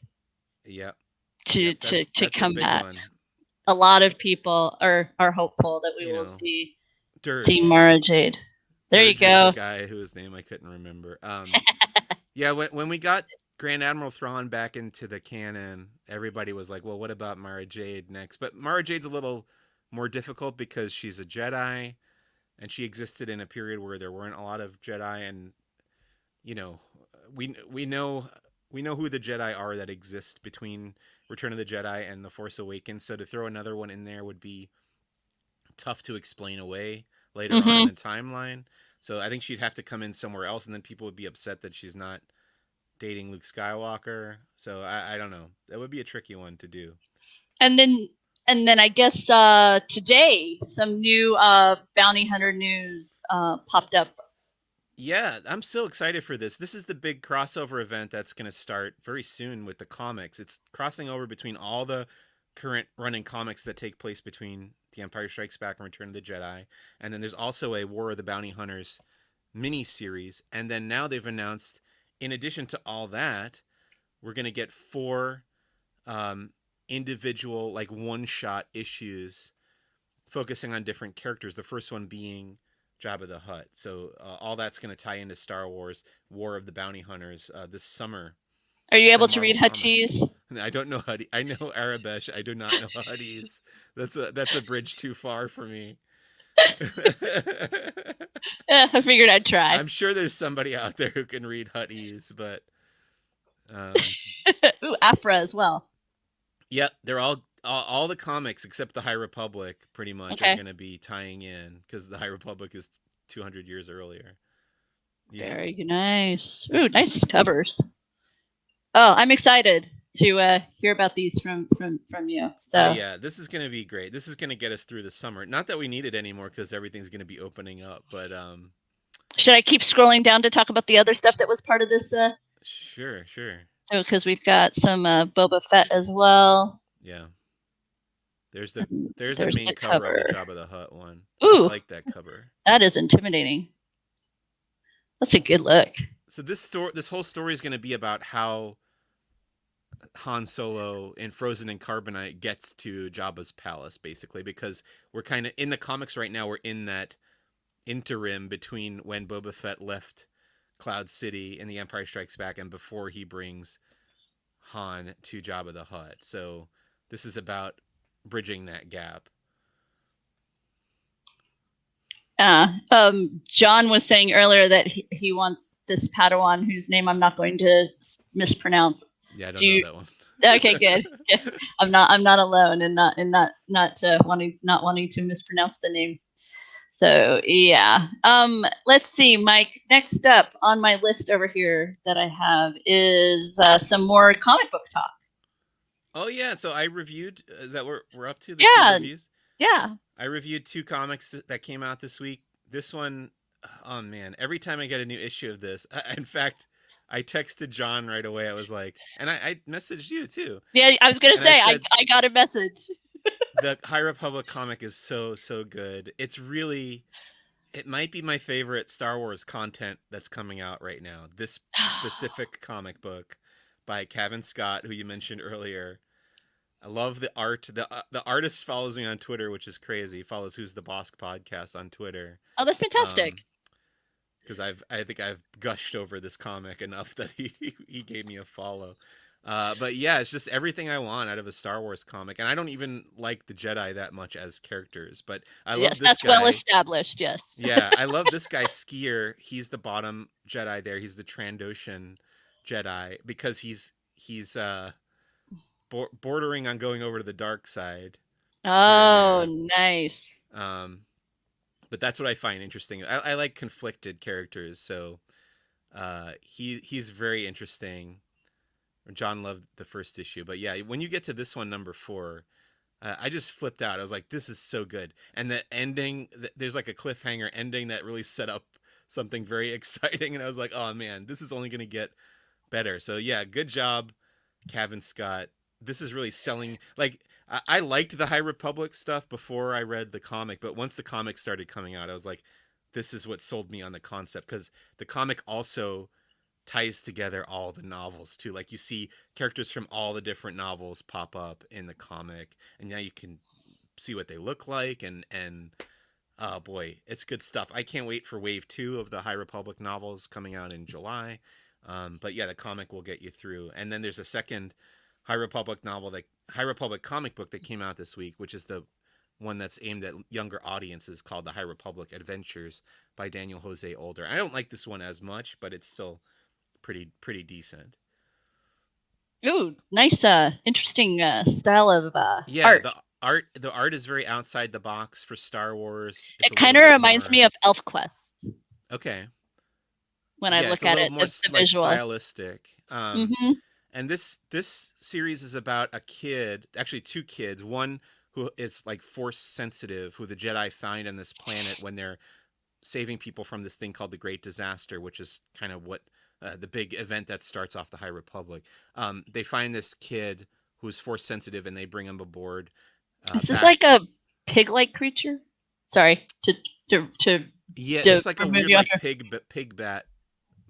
Yeah. To come back. One. A lot of people are hopeful that we will see Mara Jade. There Dirge you go. The guy whose name I couldn't remember. Yeah, when we got Grand Admiral Thrawn back into the canon, everybody was like, "Well, what about Mara Jade next?" But Mara Jade's a little more difficult because she's a Jedi, and she existed in a period where there weren't a lot of Jedi, and we know who the Jedi are that exist between Return of the Jedi and The Force Awakens. So to throw another one in there would be tough to explain away later on in the timeline. So I think she'd have to come in somewhere else, and then people would be upset that she's not dating Luke Skywalker. So I don't know. That would be a tricky one to do. And then I guess today some new bounty hunter news popped up. Yeah, I'm so excited for this. This is the big crossover event that's going to start very soon with the comics. It's crossing over between all the current running comics that take place between The Empire Strikes Back and Return of the Jedi. And then there's also a War of the Bounty Hunters mini-series. And then now they've announced, in addition to all that, we're going to get 4 individual, like, one-shot issues focusing on different characters. The first one being Jabba the Hutt. So all that's going to tie into Star Wars War of the Bounty Hunters this summer. Are you able to read Huttese? I don't know Hutty. I know Arabesh. I do not know Huttese. That's a bridge too far for me. I figured I'd try. I'm sure there's somebody out there who can read Huttese, but ooh, Afra as well. Yeah, they're all the comics except the High Republic pretty much are going to be tying in because the High Republic is 200 years earlier. Yeah. Very nice. Ooh, nice covers. Oh, I'm excited to hear about these from you. So yeah, this is going to be great. This is going to get us through the summer. Not that we need it anymore because everything's going to be opening up, but should I keep scrolling down to talk about the other stuff that was part of this? Sure. So because we've got some Boba Fett as well. Yeah. There's the main cover of the Jabba the Hutt one. Ooh, I like that cover. That is intimidating. That's a good look. So this whole story is going to be about how Han Solo in Frozen in Carbonite gets to Jabba's palace, basically, because we're kind of in the comics right now. We're in that interim between when Boba Fett left Cloud City in The Empire Strikes Back and before he brings Han to Jabba the Hutt. So this is about bridging that gap. John was saying earlier that he wants this Padawan whose name I'm not going to mispronounce. Yeah, I don't know that one. Okay, good. Yeah. I'm not alone in not wanting to mispronounce the name. So yeah. Let's see, Mike. Next up on my list over here that I have is some more comic book talk. Oh yeah, so I reviewed. Is that what we're up to? The 2 reviews? Yeah. I reviewed 2 comics that came out this week. This one, oh man, every time I get a new issue of this, in fact, I texted John right away. I was like, and I messaged you too. Yeah, I was gonna say I got a message. The High Republic comic is so good. It's really, it might be my favorite Star Wars content that's coming out right now. This specific comic book by Cavan Scott, who you mentioned earlier. I love the art. The artist follows me on Twitter, which is crazy. He follows Who's the Bossk podcast on Twitter. Oh, that's fantastic. Because I think I've gushed over this comic enough that he gave me a follow. But yeah, it's just everything I want out of a Star Wars comic. And I don't even like the Jedi that much as characters, but I love this guy. That's well established, yes. Yeah, I love this guy, Skier. He's the bottom Jedi there. He's the Trandoshan Jedi because he's bordering on going over to the dark side. Oh, nice. But that's what I find interesting. I like conflicted characters, so he's very interesting. John loved the first issue, but yeah, when you get to this one, number 4, I just flipped out. I was like, this is so good. And the ending, there's like a cliffhanger ending that really set up something very exciting. And I was like, oh man, this is only going to get better. So yeah, good job, Cavan Scott. This is really selling. Like, I liked the High Republic stuff before I read the comic, but once the comic started coming out, I was like, this is what sold me on the concept, because the comic also ties together all the novels too. Like, you see characters from all the different novels pop up in the comic, and now you can see what they look like, and oh boy, it's good stuff. I can't wait for wave 2 of the High Republic novels coming out in July. But yeah, the comic will get you through. And then there's a second High Republic comic book that came out this week, which is the one that's aimed at younger audiences, called The High Republic Adventures by Daniel Jose Older. I don't like this one as much, but it's still pretty decent. Ooh, nice, interesting style of art. The art is very outside the box for Star Wars. It kind of reminds me of ElfQuest. Okay. When I look at it, more the visual, stylistic. And this series is about a kid, actually 2 kids. One who is like force sensitive, who the Jedi find on this planet when they're saving people from this thing called the Great Disaster, which is kind of what the big event that starts off the High Republic. They find this kid who's force sensitive, and they bring him aboard. Is this like a pig-like creature? Sorry to yeah, it's like a weird like pig bat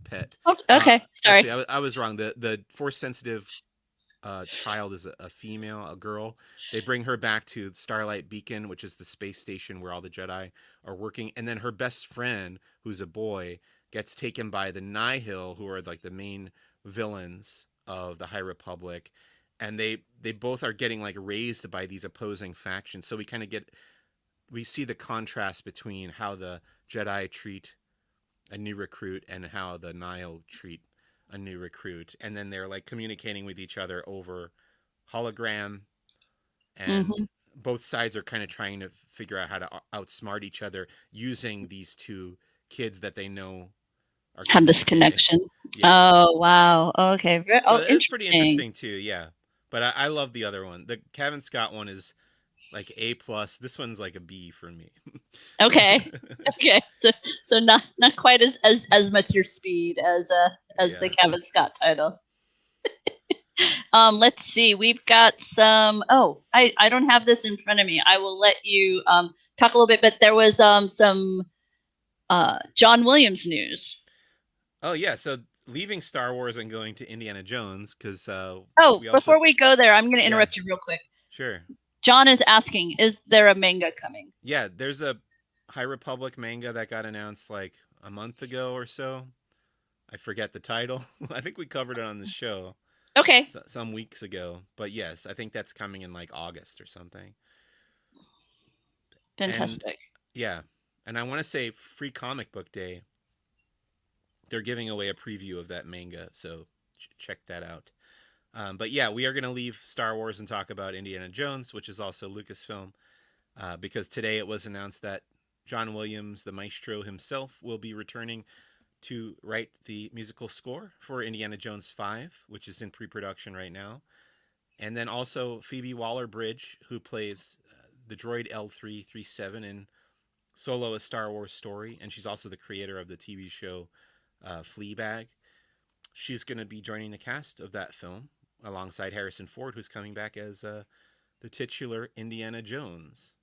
pet. Oh, okay, sorry. Actually, I was wrong. The force sensitive child is a female, a girl. They bring her back to Starlight Beacon, which is the space station where all the Jedi are working. And then her best friend, who's a boy, gets taken by the Nihil, who are like the main villains of the High Republic. And they both are getting like raised by these opposing factions. So we see the contrast between how the Jedi treat a new recruit and how the Nihil treat a new recruit. And then they're like communicating with each other over hologram, and both sides are kind of trying to figure out how to outsmart each other using these 2 kids that they know have this connection. Yeah. Oh wow, okay. So it's pretty interesting too. Yeah, but I love the other one. The Cavan Scott one is like A+. This one's like a B for me. Okay. So not quite as much your speed as the Cavan Scott titles. Let's see. We've got some. Oh, I don't have this in front of me. I will let you talk a little bit. But there was some John Williams news. Oh yeah. So leaving Star Wars and going to Indiana Jones because before we go there, I'm going to Yeah. interrupt you real quick. Sure. John is asking, is there a manga coming? Yeah, there's a High Republic manga that got announced like a month ago or so. I forget the title. I think we covered it on the show Okay. some weeks ago. But yes, I think that's coming in like August or something. Fantastic. And, yeah. And I want to say Free Comic Book Day, they're giving away a preview of that manga. So check that out. But yeah, we are going to leave Star Wars and talk about Indiana Jones, which is also Lucasfilm, because today it was announced that John Williams, the maestro himself, will be returning to write the musical score for Indiana Jones 5, which is in pre-production right now. And then also Phoebe Waller-Bridge, who plays the droid L337 in Solo: A Star Wars Story, and she's also the creator of the TV show Fleabag. She's going to be joining the cast of that film alongside Harrison Ford, who's coming back as the titular Indiana Jones.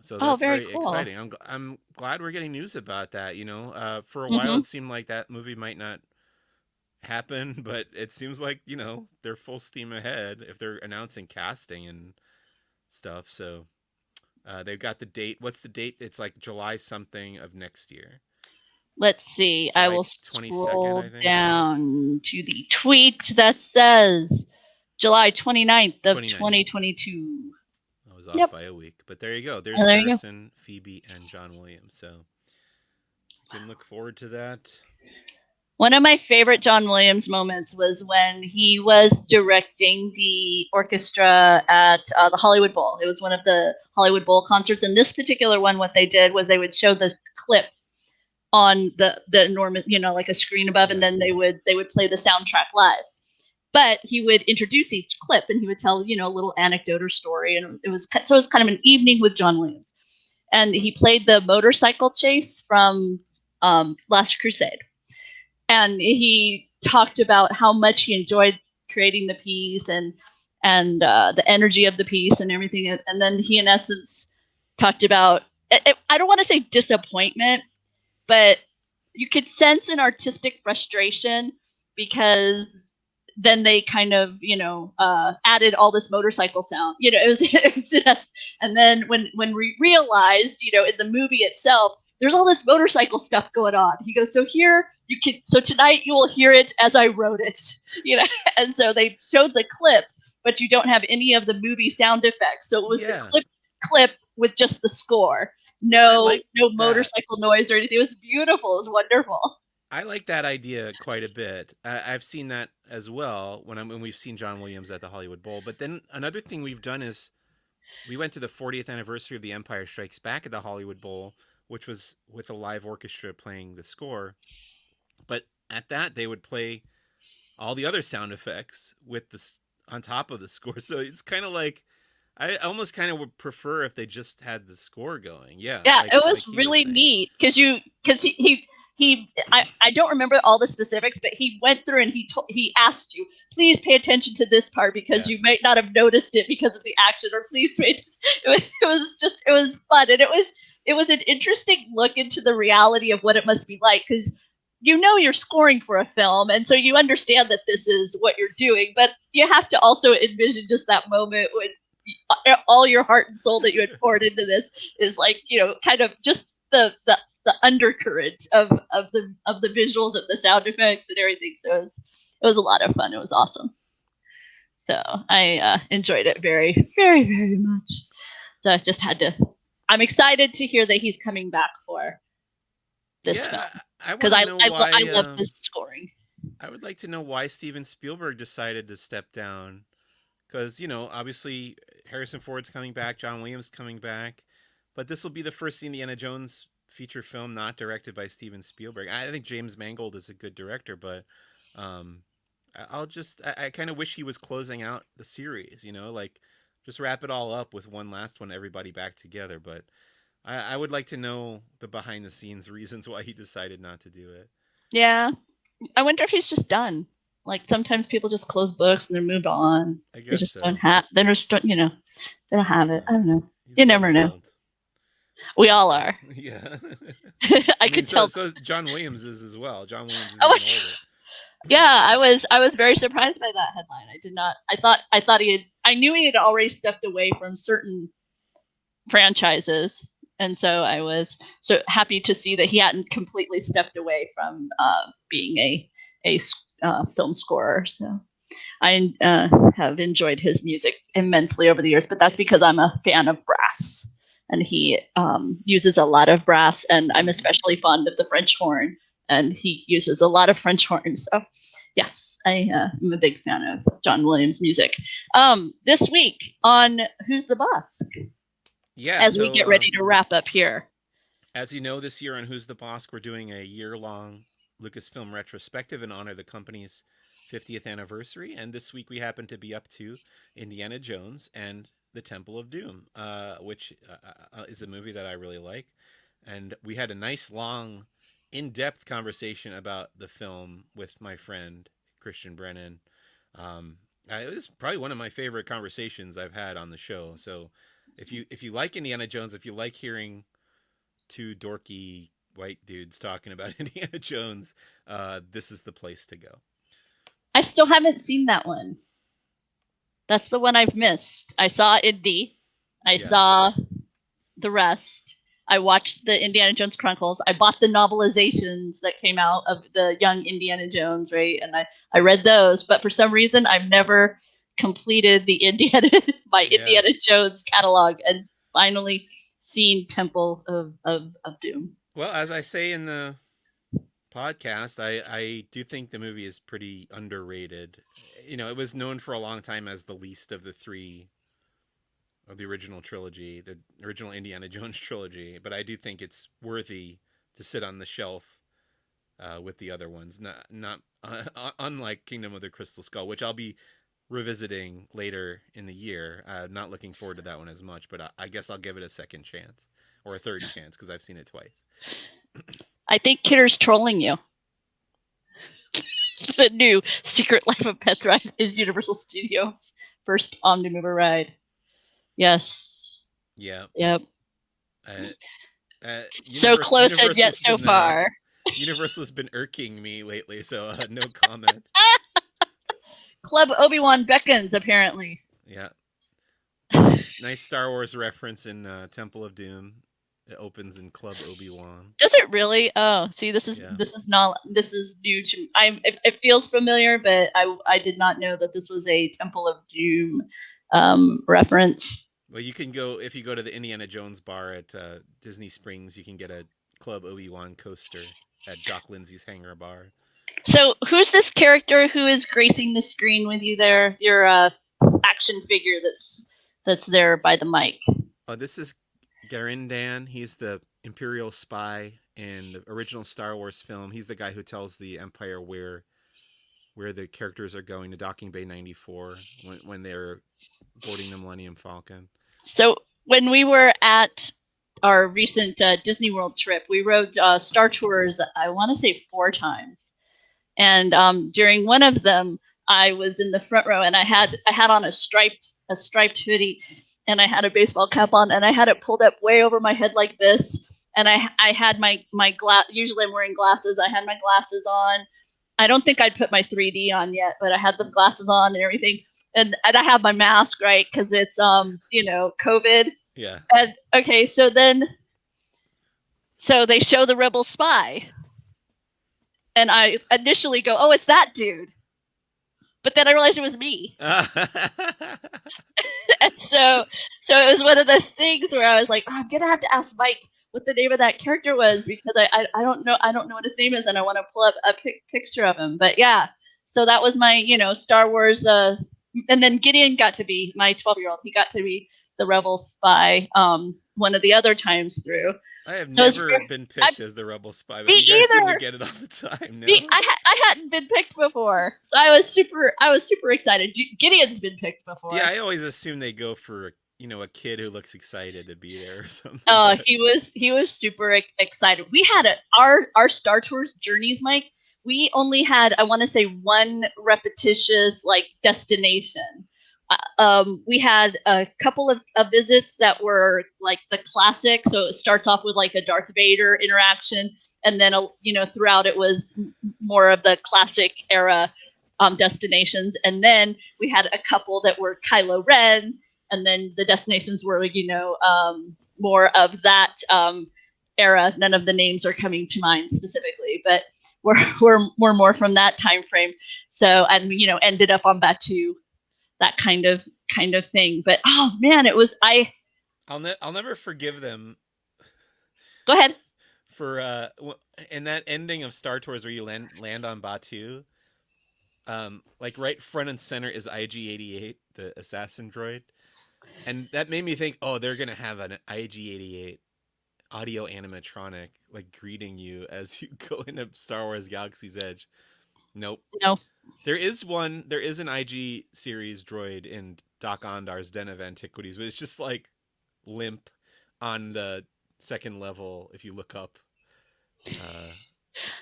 So that's very cool. exciting. I'm glad we're getting news about that. For a while it seemed like that movie might not happen, but it seems like they're full steam ahead if they're announcing casting and stuff. So they've got the date. What's the date? It's like July something of next year. Let's see. July I will 22nd, scroll I think. down to the tweet that says July 29th of 2022. I was off by a week, but there you go. There's Harrison, Phoebe, and John Williams. So you can look forward to that. One of my favorite John Williams moments was when he was directing the orchestra at the Hollywood Bowl. It was one of the Hollywood Bowl concerts. And this particular one, what they did was they would show the clip on the enormous, like a screen above, and then they would play the soundtrack live. But he would introduce each clip, and he would tell a little anecdote or story, and it was kind of an evening with John Williams. And he played the motorcycle chase from Last Crusade, and he talked about how much he enjoyed creating the piece and the energy of the piece and everything. And then he, in essence, talked about I don't want to say disappointment, but you could sense an artistic frustration because then they kind of, added all this motorcycle sound. It was and then when we realized, in the movie itself, there's all this motorcycle stuff going on. He goes, so tonight you will hear it as I wrote it, and so they showed the clip, but you don't have any of the movie sound effects. So it was the clip with just the score. No motorcycle noise or anything. It was beautiful. It was wonderful. I like that idea quite a bit. I've seen that as well when we've seen John Williams at the Hollywood Bowl. But then another thing we've done is we went to the 40th anniversary of The Empire Strikes Back at the Hollywood Bowl, which was with a live orchestra playing the score. But at that, they would play all the other sound effects on top of the score. So it's kind of like, I almost kind of would prefer if they just had the score going. Yeah. Yeah, it was really neat because I don't remember all the specifics, but he went through and he asked you, please pay attention to this part because you might not have noticed it because of the action, or please pay attention. It was fun, and it was an interesting look into the reality of what it must be like, because you're scoring for a film, and so you understand that this is what you're doing, but you have to also envision just that moment when all your heart and soul that you had poured into this is like, kind of just the undercurrent of the visuals and the sound effects and everything. So it was a lot of fun. It was awesome. So I enjoyed it very, very, very much. So I just I'm excited to hear that he's coming back for this film, because I love this scoring. I would like to know why Steven Spielberg decided to step down. Because, obviously Harrison Ford's coming back, John Williams coming back, but this will be the first Indiana Jones feature film not directed by Steven Spielberg. I think James Mangold is a good director, but I kind of wish he was closing out the series, like just wrap it all up with one last one, everybody back together. But I would like to know the behind the scenes reasons why he decided not to do it. Yeah. I wonder if he's just done. Like sometimes people just close books and they're moved on. They just don't have. They don't have it. I don't know. You never know. We all are. Yeah. I I mean, could tell. so John Williams is as well. John Williams is Oh, even older. yeah, I was very surprised by that headline. I did not. I thought he had. I knew he had already stepped away from certain franchises, and so I was so happy to see that he hadn't completely stepped away from being a film scorer. So I have enjoyed his music immensely over the years, but that's because I'm a fan of brass, and he uses a lot of brass, and I'm especially fond of the French horn, and he uses a lot of French horns. So, yes, I am a big fan of John Williams' music. This week on Who's the Bossk? Yeah. As we get ready to wrap up here. As you know, this year on Who's the Bossk, we're doing a year-long Lucasfilm retrospective in honor of the company's 50th anniversary. And this week we happen to be up to Indiana Jones and the Temple of Doom, which is a movie that I really like. And we had a nice, long, in-depth conversation about the film with my friend Christian Brennan. It was probably one of my favorite conversations I've had on the show. So if you like Indiana Jones, if you like hearing two dorky white dudes talking about Indiana Jones, this is the place to go. I still haven't seen that one. That's the one I've missed. I saw Indy. I saw the rest. I watched the Indiana Jones Chronicles. I bought the novelizations that came out of the young Indiana Jones, right? And I read those, but for some reason I've never completed the Indiana Jones catalog and finally seen Temple of Doom. Well, as I say in the podcast, I do think the movie is pretty underrated. You know, it was known for a long time as the least of the three of the original trilogy, the original Indiana Jones trilogy, but I do think it's worthy to sit on the shelf with the other ones. Not unlike Kingdom of the Crystal Skull, which I'll be revisiting later in the year. Not looking forward to that one as much, but I guess I'll give it a second chance or a third chance because I've seen it twice. I think Kidder's trolling you. The new Secret Life of Pets ride is Universal Studios' first Omnimover ride. Yes. Yeah. Yep. So close and yet so far. Universal's been irking me lately, so no comment. Club Obi-Wan beckons, apparently. Yeah. Nice Star Wars reference in Temple of Doom. It opens in Club Obi-Wan. Does it really? Oh, see, this is new to me. It feels familiar, but I did not know that this was a Temple of Doom reference. Well, you can go if you go to the Indiana Jones bar at Disney Springs. You can get a Club Obi-Wan coaster at Jock Lindsay's Hangar Bar. So, who's this character who is gracing the screen with you there? Your action figure that's there by the mic. Oh, this is Garindan. He's the Imperial spy in the original Star Wars film. He's the guy who tells the Empire where the characters are going to Docking Bay 94 when they're boarding the Millennium Falcon. So when we were at our recent Disney World trip, we rode Star Tours, I want to say 4 times. And during one of them, I was in the front row and I had on a striped hoodie and I had a baseball cap on and I had it pulled up way over my head like this. And I had my usually I'm wearing glasses. I had my glasses on. I don't think I'd put my 3D on yet, but I had the glasses on and everything. And I have my mask, right? Because it's, COVID. Yeah. And okay, so they show the Rebel spy. And I initially go, oh, it's that dude. But then I realized it was me. And so it was one of those things where I was like, I'm going to have to ask Mike what the name of that character was because I don't know what his name is and I want to pull up a picture of him. But yeah, so that was my, Star Wars. And then Gideon got to be my 12-year-old. He got to be the Rebel spy one of the other times through. I have never been picked as the Rebel spy, but you guys seem to get it all the time. No? I hadn't been picked before, so I was super excited. Gideon's been picked before. Yeah, I always assume they go for a kid who looks excited to be there or something. Oh, he was super excited. We had our Star Tours journeys, Mike. We only had, I want to say, one repetitious destination. We had a couple of visits that were like the classic. So it starts off with like a Darth Vader interaction, and then throughout it was more of the classic era destinations. And then we had a couple that were Kylo Ren, and then the destinations were more of that era. None of the names are coming to mind specifically, but we're more from that time frame. So, and ended up on Batuu, that kind of thing. But oh man, it was I'll never forgive them. Go ahead. For in that ending of Star Tours where you land on Batuu, like right front and center is IG-88, the assassin droid, and that made me think, oh, they're gonna have an IG-88 audio animatronic like greeting you as you go into Star Wars Galaxy's Edge. Nope. No. There is an IG series droid in Doc Ondar's Den of Antiquities, but it's just like limp on the second level if you look up.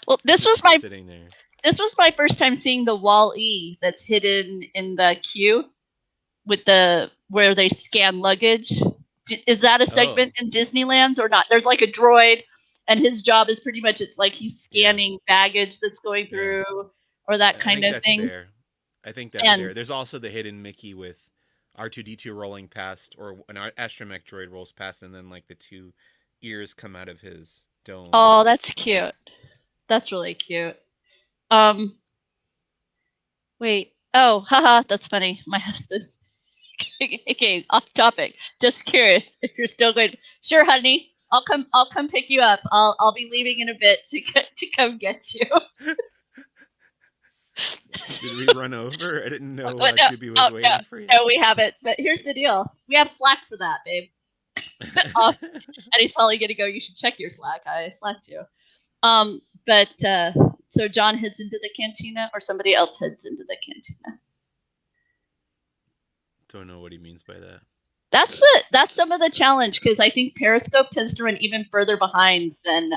Well, this was sitting there. This was my first time seeing the Wall-E that's hidden in the queue with where they scan luggage. Is that a segment in Disneyland's or not? There's like a droid, and his job is pretty much, it's like he's scanning baggage that's going through, or that kind of thing. There. I think that's there. There's also the hidden Mickey with R2-D2 rolling past, or an astromech droid rolls past, and then like the two ears come out of his dome. Oh, that's cute. That's really cute. Wait. Oh, haha, that's funny. My husband. Okay, off topic. Just curious if you're still going. Sure, honey. I'll come pick you up. I'll be leaving in a bit to come get you. Did we run over? I didn't know Juby was waiting for you. No, we haven't. But here's the deal. We have Slack for that, babe. And he's probably gonna go, you should check your Slack. I Slacked you. So John heads into the cantina, or somebody else heads into the cantina? Don't know what he means by that. That's some of the challenge, because I think Periscope tends to run even further behind than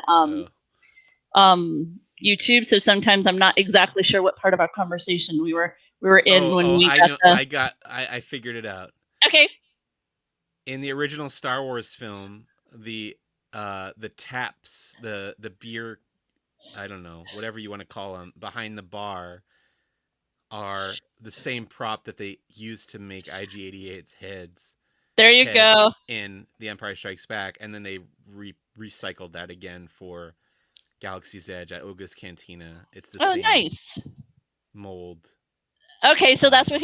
YouTube. So sometimes I'm not exactly sure what part of our conversation we were in when we I figured it out. Okay. In the original Star Wars film, the taps, the beer, I don't know, whatever you want to call them, behind the bar are the same prop that they used to make IG-88's heads. There you go. In The Empire Strikes Back, and then they recycled that again for Galaxy's Edge at Oga's Cantina. It's the same nice mold. Okay, so that's what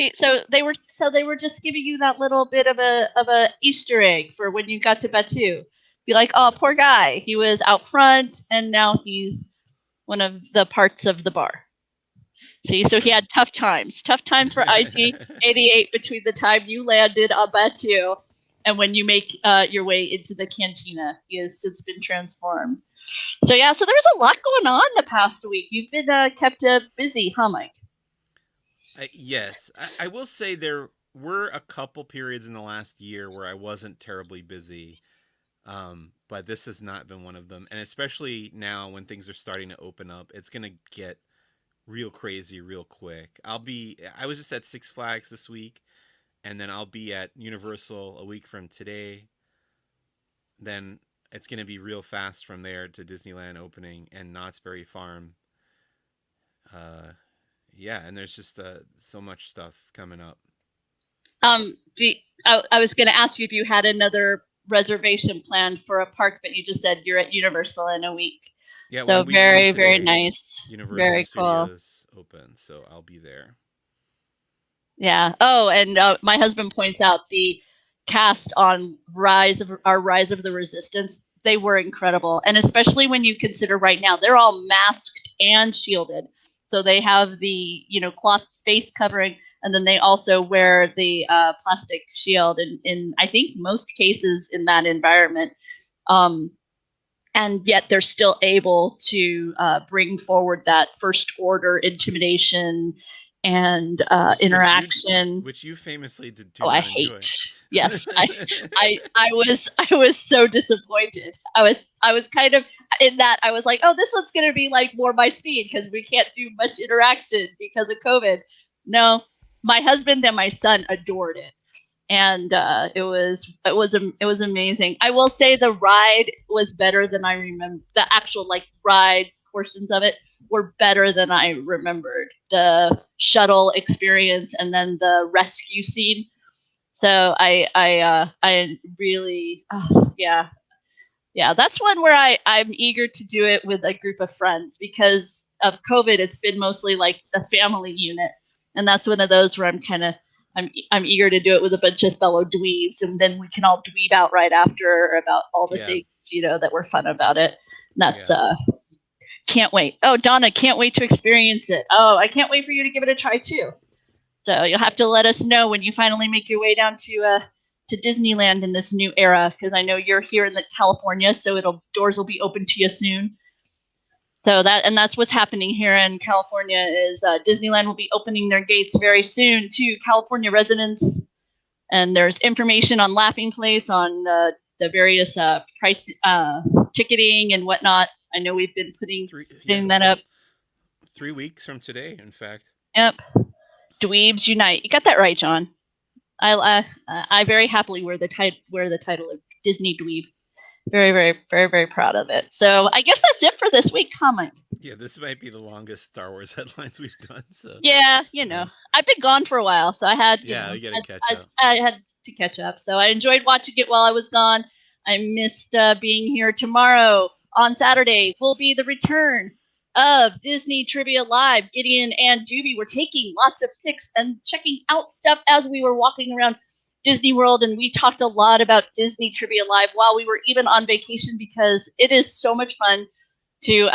they were just giving you that little bit of a Easter egg for when you got to Batuu. Be like, oh, poor guy. He was out front, and now he's one of the parts of the bar. See, so he had tough times for IG-88 between the time you landed on Batuu and when you make your way into the cantina. He has since been transformed. So yeah, so there was a lot going on the past week. You've been kept busy, huh, Mike? Yes. I will say there were a couple periods in the last year where I wasn't terribly busy, but this has not been one of them. And especially now when things are starting to open up, it's going to get real crazy real quick. I was just at Six Flags this week, and then I'll be at Universal a week from today. Then it's going to be real fast from there to Disneyland opening and Knott's Berry Farm. Yeah, and there's just so much stuff coming up. I was going to ask you if you had another reservation planned for a park, but you just said you're at Universal in a week. Yeah, so very, very nice. Universal very Studios open, so I'll be there. Yeah. Oh, and my husband points out the cast on Rise of the Resistance. They were incredible, and especially when you consider right now they're all masked and shielded. So they have the cloth face covering, and then they also wear the plastic shield. In I think most cases in that environment. And yet they're still able to bring forward that first order intimidation and interaction, which you famously did. I hate. Yes, I was so disappointed. I was kind of in that. I was like, oh, this one's going to be like more my speed because we can't do much interaction because of COVID. No, my husband and my son adored it. And it was amazing. I will say the ride was better than I remember. The actual like ride portions of it were better than I remembered. The shuttle experience and then the rescue scene. So I really yeah. That's one where I'm eager to do it with a group of friends because of COVID. It's been mostly like the family unit, and that's one of those where I'm eager to do it with a bunch of fellow dweebs, and then we can all dweeb out right after about all the things that were fun about it. And that's can't wait. Oh, Donna, can't wait to experience it. Oh, I can't wait for you to give it a try too. So you'll have to let us know when you finally make your way down to Disneyland in this new era, because I know you're here in California, so doors will be open to you soon. So that's what's happening here in California is Disneyland will be opening their gates very soon to California residents, and there's information on Laughing Place on the various price ticketing and whatnot. I know we've been putting that up. 3 weeks from today, in fact. Yep. Dweebs Unite. You got that right, John. I very happily wear the title of Disney Dweeb. Very, very, very, very proud of it. So I guess that's it for this week, Mike. Yeah, this might be the longest Star Wars headlines we've done. So yeah, I've been gone for a while, so I had you gotta catch up. I had to catch up. So I enjoyed watching it while I was gone. I missed being here. Tomorrow on Saturday will be the return of Disney Trivia Live. Gideon and Juby were taking lots of pics and checking out stuff as we were walking around Disney World, and we talked a lot about Disney Trivia Live while we were even on vacation, because it is so much fun to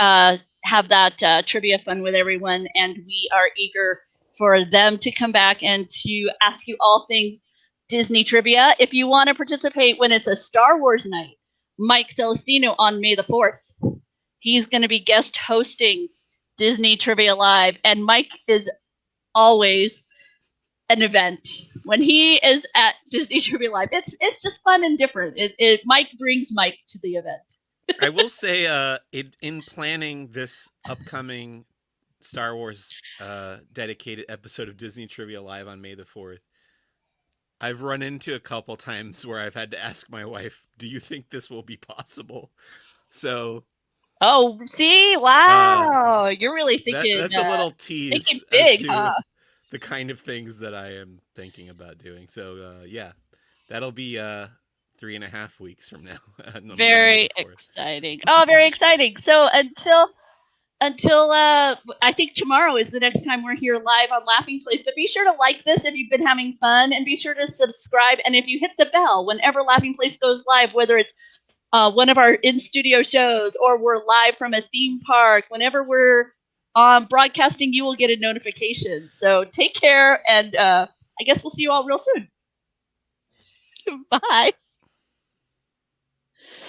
have that trivia fun with everyone, and we are eager for them to come back and to ask you all things Disney trivia. If you want to participate when it's a Star Wars night, Mike Celestino on May the 4th, he's going to be guest hosting Disney Trivia Live, and Mike is always an event when he is at Disney Trivia Live. It's just fun and different. Mike brings Mike to the event. I will say, in planning this upcoming Star Wars dedicated episode of Disney Trivia Live on May the 4th, I've run into a couple times where I've had to ask my wife, "Do you think this will be possible?" So. Oh, see, wow! You're really thinking. That's a little tease. Thinking big, huh? The kind of things that I am thinking about doing. So that'll be 3.5 weeks from now. Very exciting. Oh, very exciting. So until I think tomorrow is the next time we're here live on Laughing Place. But be sure to like this if you've been having fun, and be sure to subscribe. And if you hit the bell whenever Laughing Place goes live, whether it's one of our in-studio shows or we're live from a theme park, whenever we're broadcasting, you will get a notification. So take care, and I guess we'll see you all real soon. Bye.